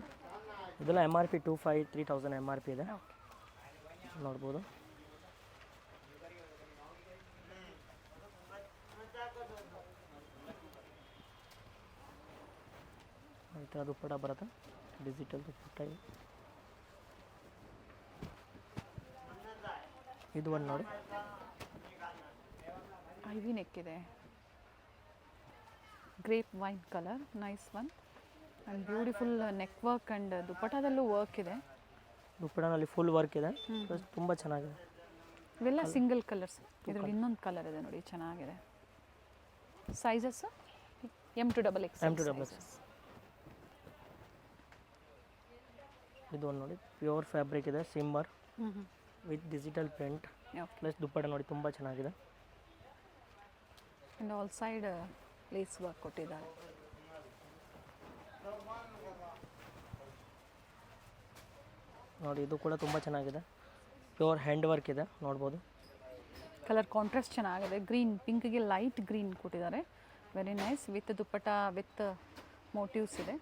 ಇದೆಲ್ಲ MRP 2500-3000 MRP ಇದೆ, ನೋಡ್ಬೋದು. ಈ ಥರ ದುಪ್ಪಟ ಬರುತ್ತೆ, ಡಿಜಿಟಲ್ ದುಪ್ಪಟ. ಇದು ಒಂದು ನೋಡಿ, ಐವಿ ನೆಕ್ ಇದೆ, grape wine colour, nice one. And beautiful neck work and ದುಪ್ಪಟದಲ್ಲೂ ವರ್ಕ್ ಇದೆ. ದುಪ್ಪಟನಲ್ಲಿ ಫುಲ್ ವರ್ಕ್ ಇದೆ, ಪ್ಲಸ್ ತುಂಬ ಚೆನ್ನಾಗಿದೆ. ಇವೆಲ್ಲ ಸಿಂಗಲ್ ಕಲರ್ಸ್. ಇದರಲ್ಲಿ ಇನ್ನೊಂದು ಕಲರ್ ಇದೆ ನೋಡಿ, ಚೆನ್ನಾಗಿದೆ. Sizes M to XXL. ಇದು ಒಂದು ನೋಡಿ, ಪ್ಯೂರ್ ಫ್ಯಾಬ್ರಿಕ್ ಇದೆ, shimmer with digital print plus dupatta ನೋಡಿ ತುಂಬ ಚೆನ್ನಾಗಿದೆ. And all side lace work ಕೊಟ್ಟಿದ್ದಾರೆ. ನೋಡಿ ಇದು ಕೂಡ ತುಂಬ ಚೆನ್ನಾಗಿದೆ, ಪ್ಯೂರ್ ಹ್ಯಾಂಡ್ ವರ್ಕ್ ಇದೆ, ನೋಡ್ಬೋದು. ಕಲರ್ ಕಾಂಟ್ರಾಸ್ಟ್ ಚೆನ್ನಾಗಿದೆ. ಗ್ರೀನ್ ಪಿಂಕ್ಗೆ ಲೈಟ್ ಗ್ರೀನ್ ಕೊಟ್ಟಿದ್ದಾರೆ. Very nice. With dupatta with motifs ಇದೆ.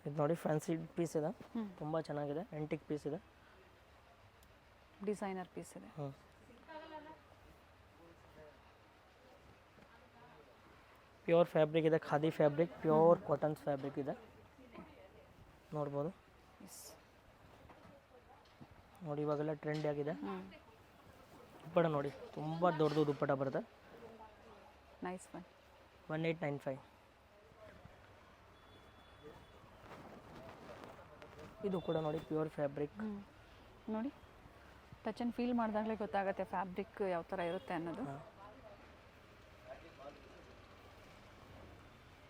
ಇದು ನೋಡಿ ಫ್ಯಾನ್ಸಿ ಪೀಸ್ ಇದೆ, ತುಂಬ ಚೆನ್ನಾಗಿದೆ. ಆಂಟಿಕ್ ಪೀಸ್ ಇದೆ, ಡಿಸೈನರ್ ಪೀಸ್ ಇದೆ. ಪ್ಯೂರ್ ಫ್ಯಾಬ್ರಿಕ್ ಇದೆ, khadi fabric, pure cottons fabric ಇದೆ, ನೋಡ್ಬೋದು. ನೋಡಿ ಇವಾಗೆಲ್ಲ ಟ್ರೆಂಡ್ ಆಗಿದೆ. ದುಪ್ಪಟ ನೋಡಿ ತುಂಬ ದೊಡ್ಡದು ದುಪ್ಪಟ ಬರುತ್ತೆ. Nice one. 1895. ಇದು ಕೂಡ ನೋಡಿ ಪ್ಯೂರ್ ಫ್ಯಾಬ್ರಿಕ್. ನೋಡಿ ಟಚ್ ಆ್ಯಂಡ್ ಫೀಲ್ ಮಾಡಿದಾಗಲೇ ಗೊತ್ತಾಗುತ್ತೆ ಫ್ಯಾಬ್ರಿಕ್ ಯಾವ ಥರ ಇರುತ್ತೆ ಅನ್ನೋದು.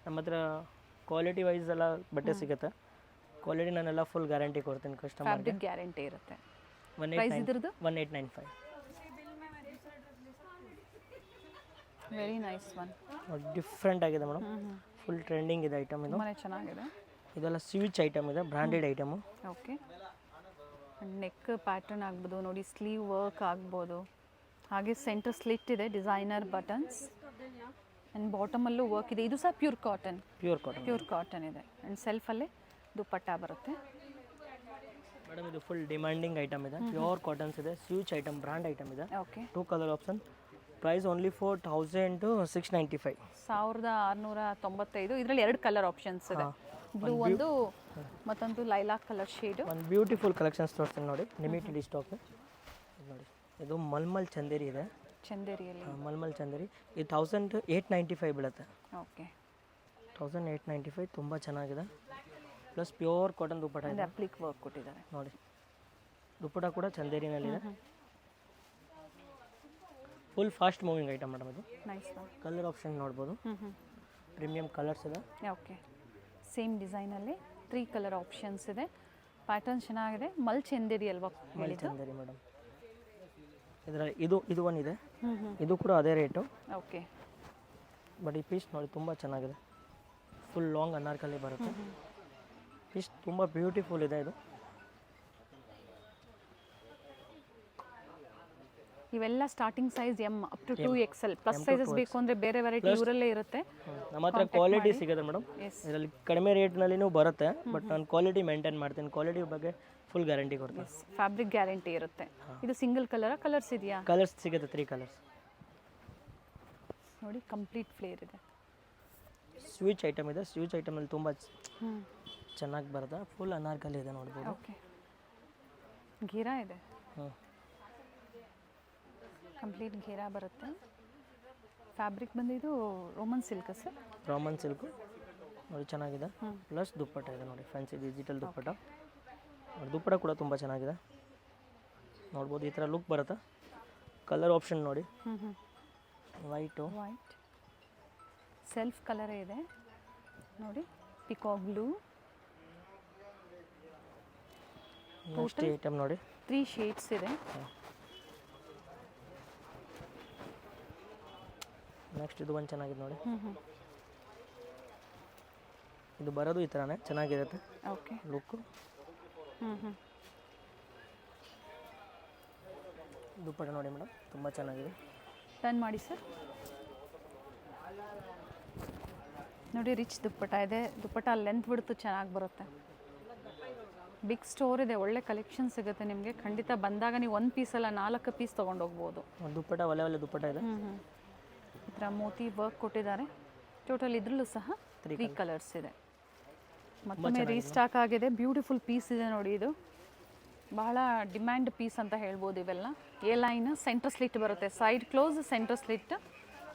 ನಮ್ಮ ಹತ್ರ ಕ್ವಾಲಿಟಿ ವೈಸ್ ಎಲ್ಲ ಬಟ್ಟೆ ಸಿಗುತ್ತೆ. ಕ್ವಾಲಿಟಿ ನಾನೆಲ್ಲ ಫುಲ್ ಗ್ಯಾರಂಟಿ ಕೊಡ್ತೀನಿ ಕಸ್ಟಮರ್ಗೆ. ಫ್ಯಾಬ್ರಿಕ್ ಗ್ಯಾರಂಟಿ ಇರುತ್ತೆ. ಪ್ರೈಸ್ ಇದ್ರದ್ದು 1895. Very nice one. ಡಿಫ್ರೆಂಟ್ ಆಗಿದೆ ಮೇಡಮ್, ಫುಲ್ ಟ್ರೆಂಡಿಂಗ್ ಇದೆ ಐಟಮ್ ಇದು. ತುಂಬಾ ಚೆನ್ನಾಗಿದೆ. ಇದೆಲ್ಲ ಸ್ವಿಚ್ ಐಟಮ್ ಇದೆ, branded item. Okay. Neck pattern ಆಗ್ಬೋದು ನೋಡಿ, ಸ್ಲೀವ್ ವರ್ಕ್ ಆಗ್ಬೋದು. ಹಾಗೆ ಸೆಂಟರ್ ಸ್ಲಿಟ್ ಇದೆ, ಡಿಸೈನರ್ ಬಟನ್ಸ್ ಆ್ಯಂಡ್ ಬಾಟಮಲ್ಲೂ ವರ್ಕ್ ಇದೆ. ಇದು ಸಹ ಪ್ಯೂರ್ ಕಾಟನ್. ಪ್ಯೂರ್ ಕಾಟನ್ ಇದೆ ಆ್ಯಂಡ್ ಸೆಲ್ಫಲ್ಲೇ ದುಪ್ಪಟ್ಟ ಬರುತ್ತೆ. ಮೇಡಮ್ ಇದು ಫುಲ್ ಡಿಮ್ಯಾಂಡಿಂಗ್ ಐಟಮ್ ಇದೆ, ಪ್ಯೂರ್ ಕಾಟನ್ಸ್ ಇದೆ, ಸ್ವಿಚ್ ಐಟಮ್, ಬ್ರಾಂಡ್ ಐಟಮ್ ಇದೆ. Okay. 2 colour option. Price only 4695. 1695. ಇದರಲ್ಲಿ 2 ಕಲರ್ ಆಪ್ಷನ್ಸ್ ಇದೆ, ಬ್ಲೂ ಒಂದು ಮತ್ತೊಂದು ಲೈಲಾಕ್ ಕಲರ್ ಶೇಡು. ಒಂದು ಬ್ಯೂಟಿಫುಲ್ ಕಲೆಕ್ಷನ್ಸ್ ತೋರಿಸ್ತೀನಿ ನೋಡಿ, ಲಿಮಿಟೆಡ್ ಸ್ಟಾಕ್ ನೋಡಿ. ಇದು ಮಲ್ಮಲ್ ಚಂದೇರಿ ಇದೆ, ಚಂದೇರಿಯಲ್ಲಿ. ಮಲ್ಮಲ್ ಚಂದೇರಿ. ಇದು 1895 ಬೀಳುತ್ತೆ. ಓಕೆ. 1895. ತುಂಬ ಚೆನ್ನಾಗಿದೆ, ಪ್ಲಸ್ ಪ್ಯೂರ್ ಕಾಟನ್ ದುಪ್ಪಟ ಇದೆ. ಅಪ್ಲಿಕ್ ವರ್ಕ್ ಕೊಟ್ಟಿದ್ದಾರೆ ನೋಡಿ. ದುಪ್ಪಟ ಕೂಡ ಚಂದೇರಿನಲ್ಲಿದೆ. Full fast moving item madam ಇದು. ನೈಸ್. ಕಲರ್ ಆಪ್ಷನ್ ನೋಡ್ಬೋದು, ಪ್ರೀಮಿಯಂ ಕಲರ್ಸ್ ಇದೆ. ಓಕೆ. ಸೇಮ್ ಡಿಸೈನಲ್ಲಿ 3 ಕಲರ್ ಆಪ್ಷನ್ಸ್ ಇದೆ. ಪ್ಯಾಟರ್ನ್ ಚೆನ್ನಾಗಿದೆ. ಮಲ್ ಚಂದೇರಿ ಅಲ್ವಾ ಹೇಳಿದ್ದು? ಚಂದೇರಿ ಮೇಡಮ್. ಇದರಲ್ಲಿ ಇದು ಒಂದಿದೆ, ಇದು ಕೂಡ ಅದೇ ರೇಟು. ಓಕೆ. ಬಟ್ ಈ ಪೀಸ್ ನೋಡಿ ತುಂಬ ಚೆನ್ನಾಗಿದೆ, ಫುಲ್ ಲಾಂಗ್ ಅನಾರ್ಕಲಿ ಬರುತ್ತೆ. ಪೀಸ್ ತುಂಬ ಬ್ಯೂಟಿಫುಲ್ ಇದೆ ಇದು. ಇವೆಲ್ಲ starting size M up to 2XL. Plus sizes ಬೇಕು ಅಂದರೆ ಬೇರೆ ವೆರೈಟಿ ಇವರಲ್ಲೇ ಇರುತ್ತೆ. ನಮ್ಮ ಹತ್ರ ಕ್ವಾಲಿಟಿ ಸಿಗುತ್ತೆ ಮೇಡಮ್. ಇದರಲ್ಲಿ ಕಡಿಮೆ ರೇಟ್ನಲ್ಲಿನೂ ಬರುತ್ತೆ, ಬಟ್ ನಾನು ಕ್ವಾಲಿಟಿ ಮೇಂಟೈನ್ ಮಾಡ್ತೀನಿ. ಕ್ವಾಲಿಟಿ ಬಗ್ಗೆ ಫುಲ್ ಗ್ಯಾರಂಟಿ ಕೊಡ್ತೀನಿ. ಫ್ಯಾಬ್ರಿಕ್ ಗ್ಯಾರಂಟಿ ಇರುತ್ತೆ. ಇದು ಸಿಂಗಲ್ ಕಲರ್ ಕಲರ್ಸ್ ಇದೆಯಾ? ಕಲರ್ಸ್ ಸಿಗುತ್ತೆ, 3 ಕಲರ್ಸ್. ನೋಡಿ ಕಂಪ್ಲೀಟ್ ಫ್ಲೇರ್ ಇದೆ. ಸ್ವಿಚ್ ಐಟಮ್ ಇದೆ. ಸ್ವಿಚ್ ಐಟಮಲ್ಲಿ ತುಂಬ ಹ್ಞೂ ಚೆನ್ನಾಗಿ ಬರುತ್ತೆ. ಫುಲ್ ಅನಾರ್ಕಲಿ ಇದೆ ನೋಡ್ಬೋದು. ಓಕೆ, ಘೇರಾ ಇದೆ, ಹ್ಞೂ ಕಂಪ್ಲೀಟ್ ಘೇರಾ ಬರುತ್ತೆ. ಫ್ಯಾಬ್ರಿಕ್ ಬಂದಿದ್ದು Roman silk sir. Raman silk ನೋಡಿ ಚೆನ್ನಾಗಿದೆ. ಪ್ಲಸ್ ದುಪ್ಪಟ್ಟ ಇದೆ ನೋಡಿ, ಫ್ಯಾನ್ಸಿ ಡಿಜಿಟಲ್ ದುಪ್ಪಟ್ಟ. ನೋಡಿ ದುಪ್ಪಟ್ಟ ಕೂಡ ತುಂಬ ಚೆನ್ನಾಗಿದೆ ನೋಡ್ಬೋದು. ಈ ಥರ ಲುಕ್ ಬರುತ್ತೆ. ಕಲರ್ ಆಪ್ಷನ್ ನೋಡಿ, ವೈಟು, ವೈಟ್ ಸೆಲ್ಫ್ ಕಲರೇ ಇದೆ ನೋಡಿ, ಪಿಕಾಕ್ ಬ್ಲೂ. ನೆಕ್ಸ್ಟ್ ಐಟಮ್ ನೋಡಿ, 3 ಶೇಡ್ಸ್ ಇದೆ. ನೆಕ್ಸ್ಟ್ ಇದು ಒಂದು ಚೆನ್ನಾಗಿದೆ ನೋಡಿ. ಇದು ಬರೋದು ಈ ಥರನೇ ಚೆನ್ನಾಗಿರುತ್ತೆ ಓಕೆ ಲುಕ್ಕು. ದುಪ್ಪಟ್ಟ ನೋಡಿ ಮೇಡಮ್, ತುಂಬ ಚೆನ್ನಾಗಿದೆ. ಟರ್ನ್ ಮಾಡಿ ಸರ್. ನೋಡಿ ರಿಚ್ ದುಪ್ಪಟ್ಟ ಇದೆ. ದುಪ್ಪಟ್ಟ ಲೆಂತ್ ಬಿಡ್ತು ಚೆನ್ನಾಗಿ ಬರುತ್ತೆ. ಬಿಗ್ ಸ್ಟೋರ್ ಇದೆ, ಒಳ್ಳೆ ಕಲೆಕ್ಷನ್ ಸಿಗುತ್ತೆ ನಿಮಗೆ. ಖಂಡಿತ ಬಂದಾಗ ನೀವು 1 ಪೀಸ್ ಅಲ್ಲ 4 ಪೀಸ್ ತೊಗೊಂಡೋಗ್ಬೋದು. ದುಪ್ಪಟ್ಟ ಒಳ್ಳೆ ಒಳ್ಳೆ ದುಪ್ಪಟ್ಟ ಇದೆ. ಈ ಥರ ಮೋತಿ ವರ್ಕ್ ಕೊಟ್ಟಿದ್ದಾರೆ. ಟೋಟಲ್ ಇದ್ರಲ್ಲೂ ಸಹ 3 ಕಲರ್ಸ್ ಇದೆ. ಮತ್ತೊಮ್ಮೆ ರೀಸ್ಟಾಕ್ ಆಗಿದೆ. ಬ್ಯೂಟಿಫುಲ್ ಪೀಸ್ ಇದೆ ನೋಡಿ. ಇದು ಬಹಳ ಡಿಮ್ಯಾಂಡ್ ಪೀಸ್ ಅಂತ ಹೇಳ್ಬೋದು. ಇವೆಲ್ಲ ಎ ಲೈನ್, ಸೆಂಟರ್ ಸ್ಲಿಟ್ ಬರುತ್ತೆ. Side close, centre slit,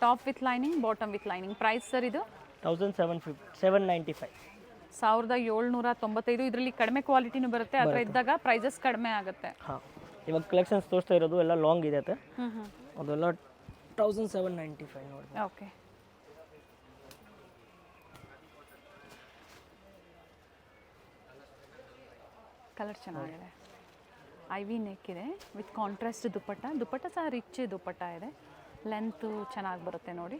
top with lining, bottom with lining. Price sir ಇದು 1795. 1795. ಇದರಲ್ಲಿ ಕಡಿಮೆ ಕ್ವಾಲಿಟಿನೂ ಬರುತ್ತೆ. ಆ ಥರ ಇದ್ದಾಗ ಪ್ರೈಸಸ್ ಕಡಿಮೆ ಆಗುತ್ತೆ. ಹಾಂ, ಇವಾಗ ಕಲೆಕ್ಷನ್ಸ್ ತೋರಿಸ್ತಾ ಇರೋದು ಎಲ್ಲ ಲಾಂಗ್ ಇದೆ. ಅದೆಲ್ಲ 1795 ನೋಡಿ. ಓಕೆ, ಕಲರ್ ಚೆನ್ನಾಗಿದೆ. ಐವಿ ನೆಕ್ ಇದೆ ವಿತ್ ಕಾಂಟ್ರಾಸ್ಟ್ ದುಪ್ಪಟ್ಟ. ದುಪ್ಪಟ್ಟ ಸಹ ರಿಚ್ ದುಪ್ಪಟ್ಟ ಇದೆ. ಲೆಂತು ಚೆನ್ನಾಗಿ ಬರುತ್ತೆ ನೋಡಿ.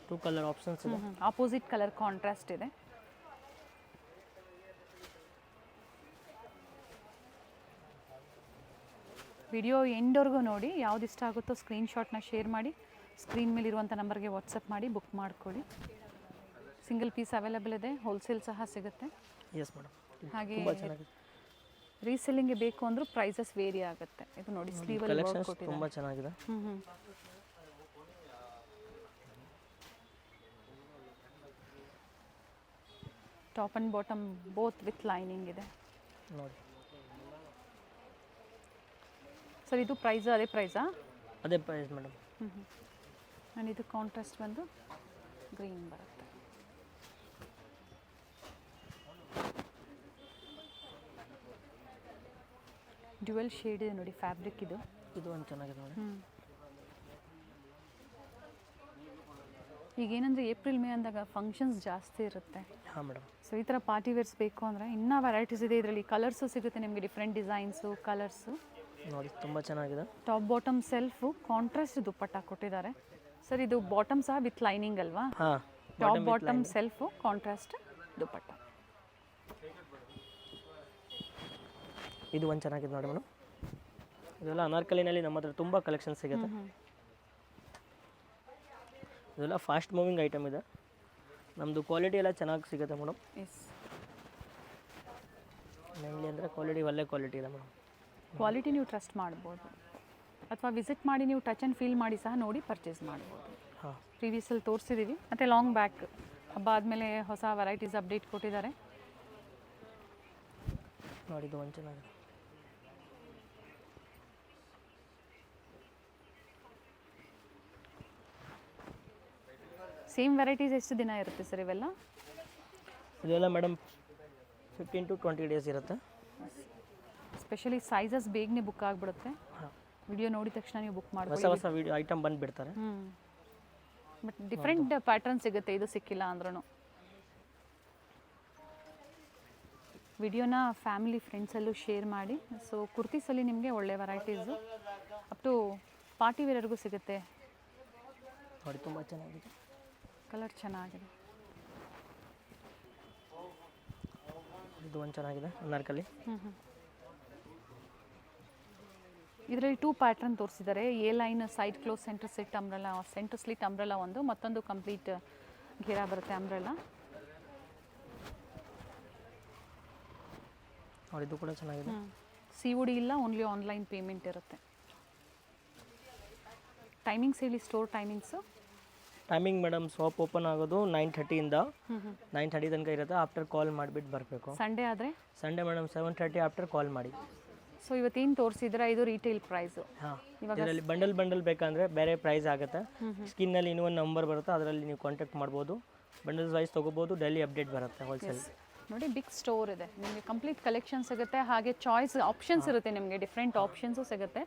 2 ಕಲರ್ ಆಪ್ಷನ್ಸ್ ಇದೆ. ಆಪೋಸಿಟ್ ಕಲರ್ ಕಾಂಟ್ರಾಸ್ಟ್ ಇದೆ. ವಿಡಿಯೋ ಎಂಡ್ವರೆಗೂ ನೋಡಿ. ಯಾವ್ದು ಇಷ್ಟ ಆಗುತ್ತೋ ಸ್ಕ್ರೀನ್ಶಾಟ್ನ ಶೇರ್ ಮಾಡಿ, ಸ್ಕ್ರೀನ್ ಮೇಲಿರುವಂಥ ನಂಬರ್ಗೆ ವಾಟ್ಸಪ್ ಮಾಡಿ ಬುಕ್ ಮಾಡ್ಕೊಳ್ಳಿ. ಸಿಂಗಲ್ ಪೀಸ್ ಅವೈಲೇಬಲ್ ಇದೆ, ಹೋಲ್ಸೇಲ್ ಸಹ ಸಿಗುತ್ತೆ. Yes madam. ಹಾಗೆ ತುಂಬ ಚೆನ್ನಾಗಿದೆ. ರೀಸೆಲ್ಲಿಂಗ್ಗೆ ಬೇಕು ಅಂದರೂ ಪ್ರೈಸಸ್ ವೇರಿ ಆಗುತ್ತೆ. ಇದು ನೋಡಿ ಸ್ಲೀವಲ್ಲಿ ವರ್ಕ್ ಕಲೆಕ್ಷನ್ಸ್ ಕೊಟ್ಟಿದ್ದಾರೆ. ತುಂಬ ಚೆನ್ನಾಗಿದೆ. Top and bottom both with lining ಇದೆ ನೋಡಿ. ಸರ್ ಇದು ಪ್ರೈಸ್ ಅದೇ ಪ್ರೈಸಾ? ಅದೇ ಪ್ರೈಸ್ ಮೇಡಮ್. ಆ್ಯಂಡ್ ಇದು ಕಾಂಟ್ರಾಸ್ಟ್ ಬಂದು ಗ್ರೀನ್ ಬರುತ್ತೆ. ಡ್ಯುವೆಲ್ ಶೇಡ್ ಇದೆ ನೋಡಿ ಫ್ಯಾಬ್ರಿಕ್. ಇದು ಒಂದು ಚೆನ್ನಾಗಿದೆ ನೋಡಿ. ಈಗ ಏನಂದರೆ ಏಪ್ರಿಲ್ ಮೇ ಅಂದಾಗ ಫಂಕ್ಷನ್ಸ್ ಜಾಸ್ತಿ ಇರುತ್ತೆ. ಹಾಂ ಮೇಡಮ್. ಸೊ ಈ ಥರ ಪಾರ್ಟಿ ವೇರ್ಸ್ ಬೇಕು ಅಂದರೆ ಇನ್ನೂ ವೆರೈಟೀಸ್ ಇದೆ. ಇದರಲ್ಲಿ ಕಲರ್ಸು ಸಿಗುತ್ತೆ ನಿಮಗೆ, ಡಿಫ್ರೆಂಟ್ ಡಿಸೈನ್ಸು, ಕಲರ್ಸು ನೋಡಿ ತುಂಬ ಚೆನ್ನಾಗಿದೆ. ಟಾಪ್ ಬಾಟಮ್ ಸೆಲ್ಫು ಕಾಂಟ್ರಾಸ್ಟ್ ದುಪ್ಪಟ್ಟ ಕೊಟ್ಟಿದ್ದಾರೆ. ಸರ್ ಇದು ಬಾಟಮ್ ಸಹ ವಿತ್ ಲೈನಿಂಗ್ ಅಲ್ವಾ? ಹಾಂ, ಟಾಪ್ ಬಾಟಮ್ ಸೆಲ್ಫು ಕಾಂಟ್ರಾಸ್ಟ್ ದುಪ್ಪಟ್ಟ. ಇದು ಒಂದು ಚೆನ್ನಾಗಿದೆ ನೋಡಿ ಮೇಡಮ್. ಇದೆಲ್ಲ ಅನಾರ್ಕಲಿನಲ್ಲಿ ನಮ್ಮ ಹತ್ರ ತುಂಬ ಕಲೆಕ್ಷನ್ ಸಿಗುತ್ತೆ. ಇದೆಲ್ಲ ಫಾಸ್ಟ್ ಮೂವಿಂಗ್ ಐಟಮ್ ಇದೆ. ನಮ್ಮದು ಕ್ವಾಲಿಟಿ ಎಲ್ಲ ಚೆನ್ನಾಗಿ ಸಿಗುತ್ತೆ ಮೇಡಮ್. ಎಸ್, ಮೇನ್ಲಿ ಅಂದರೆ ಕ್ವಾಲಿಟಿ ಒಳ್ಳೆ ಕ್ವಾಲಿಟಿ ಇದೆ ಮೇಡಮ್. ಕ್ವಾಲಿಟಿ ನೀವು ಟ್ರಸ್ಟ್ ಮಾಡ್ಬೋದು, ಅಥವಾ ವಿಸಿಟ್ ಮಾಡಿ ನೀವು ಟಚ್ ಆ್ಯಂಡ್ ಫೀಲ್ ಮಾಡಿ ಸಹ ನೋಡಿ ಪರ್ಚೇಸ್ ಮಾಡ್ಬೋದು. ಹಾಂ, ಪ್ರೀವಿಯಸಲ್ಲಿ ತೋರಿಸಿದ್ದೀವಿ. ಮತ್ತು ಲಾಂಗ್ ಬ್ಯಾಕ್ ಹಬ್ಬ ಆದಮೇಲೆ ಹೊಸ ವೆರೈಟೀಸ್ ಅಪ್ಡೇಟ್ ಕೊಟ್ಟಿದ್ದಾರೆ. ನೋಡಿ ಇದು ಒಂದು ಚೆನ್ನಾಗಿದೆ. ಸೇಮ್ ವೆರೈಟೀಸ್ ಎಷ್ಟು ದಿನ ಇರುತ್ತೆ ಸರ್ ಇವೆಲ್ಲ? ಇದೆಲ್ಲ ಮೇಡಮ್ 15 to 20 ಡೇಸ್ ಇರುತ್ತೆ. ಸ್ಪೆಷಲಿ ಸೈಜಸ್ ಬೇಗನೆ ಬುಕ್ ಆಗಿಬಿಡುತ್ತೆ. ಹಾಂ, ವಿಡಿಯೋ ನೋಡಿದ ತಕ್ಷಣ ನೀವು ಬುಕ್ ಹೊಸ ಮಾಡ್ಬೋದು. ಹೊಸ ವಿಡಿಯೋ ಐಟಮ್ ಬಂದುಬಿಡ್ತಾರೆ. ಬಟ್ ಡಿಫ್ರೆಂಟ್ ಪ್ಯಾಟರ್ನ್ ಸಿಗುತ್ತೆ, ಇದು ಸಿಕ್ಕಿಲ್ಲ ಅಂದ್ರೂ. ವಿಡಿಯೋನ ಫ್ಯಾಮಿಲಿ ಫ್ರೆಂಡ್ಸಲ್ಲೂ ಶೇರ್ ಮಾಡಿ. ಸೊ ಕುರ್ತೀಸಲ್ಲಿ ನಿಮಗೆ ಒಳ್ಳೆ ವೆರೈಟೀಸು ಅಪ್ ಟು ಪಾರ್ಟಿ ವೇರ್ವರೆಗೂ ಸಿಗುತ್ತೆ. ನೋಡಿ ತುಂಬ ಚೆನ್ನಾಗಿದೆ. ಕಲರ್ ಚೆನ್ನಾಗಿದೆ. ಇದು ಒಂದು ಚೆನ್ನಾಗಿದೆ ಅನಾರ್ಕಲಿ. ಇದರಲ್ಲಿ 2 ಪ್ಯಾಟ್ರನ್ ತೋರಿಸಿದ್ದಾರೆ. A line, side close, centre slit umbrella. Centre slit umbrella ಒಂದು, ಮತ್ತೊಂದು ಕಂಪ್ಲೀಟ್ ಘೇರಾ ಬರುತ್ತೆ ಅಂಬ್ರೆಲಾ. ನೋಡಿ ಇದು ಕೂಡ ಚೆನ್ನಾಗಿದೆ. COD ಇಲ್ಲ, ಓನ್ಲಿ ಆನ್ಲೈನ್ ಪೇಮೆಂಟ್ ಇರುತ್ತೆ. ಟೈಮಿಂಗ್ಸ್ ಹೇಳಿ, store timings timing madam shop open ಆಗೋದು 9:30ಇಂದ 9:30 ತನಕ ಇರುತ್ತೆ. ಆಫ್ಟರ್ ಕಾಲ್ ಮಾಡಿಬಿಟ್ಟು ಬರಬೇಕು. ಸಂಡೇ ಆದರೆ ಸಂಡೇ ಮೇಡಮ್ 7:30 ಆಫ್ಟರ್ ಕಾಲ್ ಮಾಡಿ. ಸೊ ಇವತ್ತೇನು ತೋರಿಸಿದ್ರೆ ಇದು ರೀಟೇಲ್ ಪ್ರೈಸು. ಹಾಂ, ಇದರಲ್ಲಿ ಬಂಡಲ್ ಬೇಕಂದರೆ ಬೇರೆ ಪ್ರೈಸ್ ಆಗುತ್ತೆ. ಸ್ಕಿನ್ನಲ್ಲಿ ಇನ್ನೂ ಒಂದು ನಂಬರ್ ಬರುತ್ತೆ, ಅದರಲ್ಲಿ ನೀವು ಕಾಂಟ್ಯಾಕ್ಟ್ ಮಾಡ್ಬೋದು. ಬಂಡಲ್ಸ್ ವೈಸ್ ತೊಗೋಬೋದು, ಡೈಲಿ ಅಪ್ಡೇಟ್ ಬರುತ್ತೆ ಹೋಲ್ಸೇಲ್. ನೋಡಿ ಬಿಗ್ ಸ್ಟೋರ್ ಇದೆ, ನಿಮಗೆ ಕಂಪ್ಲೀಟ್ ಕಲೆಕ್ಷನ್ ಸಿಗುತ್ತೆ. ಹಾಗೆ ಚಾಯ್ಸ್ ಆಪ್ಷನ್ಸ್ ಇರುತ್ತೆ, ನಿಮಗೆ ಡಿಫ್ರೆಂಟ್ ಆಪ್ಷನ್ಸು ಸಿಗುತ್ತೆ.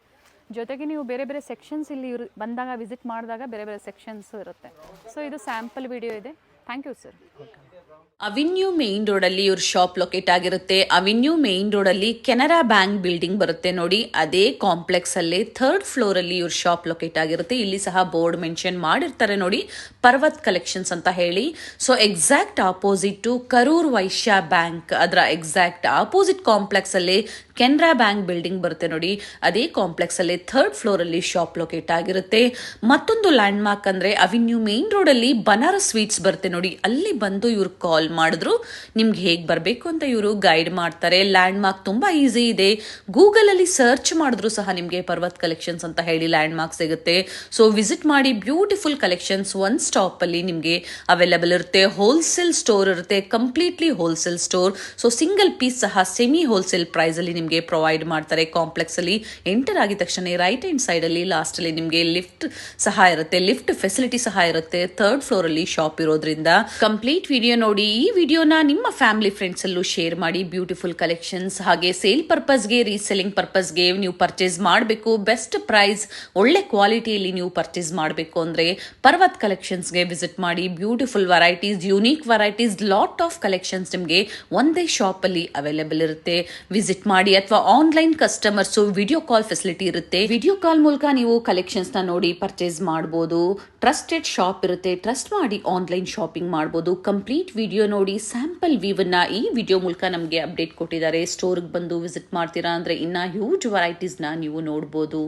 ಜೊತೆಗೆ ನೀವು ಬೇರೆ ಬೇರೆ ಸೆಕ್ಷನ್ಸ್ ಇಲ್ಲಿ ಬಂದಾಗ ವಿಸಿಟ್ ಮಾಡಿದಾಗ ಬೇರೆ ಬೇರೆ ಸೆಕ್ಷನ್ಸ್ ಇರುತ್ತೆ. ಸೊ ಇದು ಸ್ಯಾಂಪಲ್ ವಿಡಿಯೋ ಇದೆ. Thank you sir. Avenue main ರೋಡಲ್ಲಿ ಇವ್ರ ಶಾಪ್ ಲೊಕೇಟ್ ಆಗಿರುತ್ತೆ. ಅವೆನ್ಯೂ ಮೇನ್ ರೋಡಲ್ಲಿ ಕೆನರಾ ಬ್ಯಾಂಕ್ ಬಿಲ್ಡಿಂಗ್ ಬರುತ್ತೆ ನೋಡಿ, ಅದೇ ಕಾಂಪ್ಲೆಕ್ಸ್ ಅಲ್ಲಿ 3rd ಫ್ಲೋರ್ ಅಲ್ಲಿ ಇವ್ರ ಶಾಪ್ ಲೊಕೇಟ್ ಆಗಿರುತ್ತೆ. ಇಲ್ಲಿ ಸಹ ಬೋರ್ಡ್ ಮೆನ್ಷನ್ ಮಾಡಿರ್ತಾರೆ ನೋಡಿ, ಪರ್ವತ್ ಕಲೆಕ್ಷನ್ಸ್ ಅಂತ ಹೇಳಿ. So exact opposite to Karur Vysya bank, ಅದರ ಎಕ್ಸಾಕ್ಟ್ ಆಪೋಸಿಟ್ ಕಾಂಪ್ಲೆಕ್ಸ್ ಅಲ್ಲಿ ಕೆನರಾ ಬ್ಯಾಂಕ್ ಬಿಲ್ಡಿಂಗ್ ಬರುತ್ತೆ ನೋಡಿ, ಅದೇ ಕಾಂಪ್ಲೆಕ್ಸ್ ಅಲ್ಲಿ 3rd ಫ್ಲೋರ್ ಅಲ್ಲಿ ಶಾಪ್ ಲೊಕೇಟ್ ಆಗಿರುತ್ತೆ. ಮತ್ತೊಂದು ಲ್ಯಾಂಡ್ ಮಾರ್ಕ್ ಅಂದ್ರೆ ಅವೆನ್ಯೂ ಮೇನ್ ರೋಡ್ ಅಲ್ಲಿ ಬನಾರಸ್ ಸ್ವೀಟ್ಸ್ ಬರುತ್ತೆ ನೋಡಿ, ಅಲ್ಲಿ ಬಂದು ಇವ್ರು ಕಾಲ್ ಮಾಡಿದ್ರು ನಿಮ್ಗೆ ಹೇಗೆ ಬರಬೇಕು ಅಂತ ಇವರು ಗೈಡ್ ಮಾಡ್ತಾರೆ. ಲ್ಯಾಂಡ್ ಮಾರ್ಕ್ ತುಂಬಾ ಈಸಿ ಇದೆ. ಗೂಗಲ್ ಅಲ್ಲಿ ಸರ್ಚ್ ಮಾಡಿದ್ರು ಸಹ ನಿಮಗೆ ಪರ್ವತ್ ಕಲೆಕ್ಷನ್ಸ್ ಅಂತ ಹೇಳಿ ಲ್ಯಾಂಡ್ ಮಾರ್ಕ್ ಸಿಗುತ್ತೆ. ಸೊ ವಿಸಿಟ್ ಮಾಡಿ, ಬ್ಯೂಟಿಫುಲ್ ಕಲೆಕ್ಷನ್ಸ್ ಒನ್ ಸ್ಟಾಪ್ ಅಲ್ಲಿ ನಿಮಗೆ ಅವೈಲೇಬಲ್ ಇರುತ್ತೆ. ಹೋಲ್ಸೇಲ್ ಸ್ಟೋರ್ ಇರುತ್ತೆ, completely wholesale store. So single piece ಸಹ ಸೆಮಿ ಹೋಲ್ಸೇಲ್ ಪ್ರೈಸ್ ಅಲ್ಲಿ ನಿಮಗೆ ಪ್ರೊವೈಡ್ ಮಾಡ್ತಾರೆ. ಕಾಂಪ್ಲೆಕ್ಸ್ ಅಲ್ಲಿ ಎಂಟರ್ ಆಗಿದ ತಕ್ಷಣ ರೈಟ್ ಹ್ಯಾಂಡ್ ಸೈಡ್ ಅಲ್ಲಿ ಲಾಸ್ಟ್ ಅಲ್ಲಿ ನಿಮಗೆ ಲಿಫ್ಟ್ ಸಹ ಇರುತ್ತೆ, ಲಿಫ್ಟ್ ಫೆಸಿಲಿಟಿ ಸಹ ಇರುತ್ತೆ. 3rd ಫ್ಲೋರ್ ಅಲ್ಲಿ ಶಾಪ್ ಇರೋದ್ರಿಂದ ಕಂಪ್ಲೀಟ್ ವಿಡಿಯೋ ನೋಡಿ. ಈ ವಿಡಿಯೋನ ನಿಮ್ಮ ಫ್ಯಾಮಿಲಿ ಫ್ರೆಂಡ್ಸ್ ಅಲ್ಲೂ ಶೇರ್ ಮಾಡಿ. ಬ್ಯೂಟಿಫುಲ್ ಕಲೆಕ್ಷನ್ಸ್ ಹಾಗೆ ಸೇಲ್ ಪರ್ಪಸ್ಗೆ, ರೀಸೆಲ್ಲಿಂಗ್ ಪರ್ಪಸ್ಗೆ ನೀವು ಪರ್ಚೇಸ್ ಮಾಡಬೇಕು, ಬೆಸ್ಟ್ ಪ್ರೈಸ್ ಒಳ್ಳೆ ಕ್ವಾಲಿಟಿಯಲ್ಲಿ ನೀವು ಪರ್ಚೇಸ್ ಮಾಡಬೇಕು ಅಂದ್ರೆ ಪರ್ವತ್ ಕಲೆಕ್ಷನ್ಸ್ಗೆ ವಿಸಿಟ್ ಮಾಡಿ. Beautiful varieties, unique varieties, lot of collections ನಿಮಗೆ ಒಂದೇ ಶಾಪ್ ಅಲ್ಲಿ ಅವೈಲೇಬಲ್ ಇರುತ್ತೆ. ವಿಸಿಟ್ ಮಾಡಿ. ಅಥವಾ online customers video call facility ಇರುತ್ತೆ, ವಿಡಿಯೋ ಕಾಲ್ ಮೂಲಕ ನೀವು ಕಲೆಕ್ಷನ್ಸ್ ನ ನೋಡಿ ಪರ್ಚೇಸ್ ಮಾಡಬಹುದು. ಟ್ರಸ್ಟೆಡ್ ಶಾಪ್ ಇರುತ್ತೆ, ಟ್ರಸ್ಟ್ ಮಾಡಿ ಆನ್ಲೈನ್ ಶಾಪಿಂಗ್ ಮಾಡಬಹುದು. ಕಂಪ್ಲೀಟ್ ವಿಡಿಯೋ ನೋಡಿ, ಸ್ಯಾಂಪಲ್ ವ್ಯೂವನ್ನ ಈ ವಿಡಿಯೋ ಮೂಲಕ ನಮಗೆ ಅಪ್ಡೇಟ್ ಕೊಟ್ಟಿದ್ದಾರೆ. ಸ್ಟೋರ್ಗೆ ಬಂದು ವಿಸಿಟ್ ಮಾಡ್ತೀರಾ ಅಂದ್ರೆ ಇನ್ನ ಹ್ಯೂಜ್ ವೆರೈಟೀಸ್ನ ನೀವು ನೋಡ್ಬೋದು.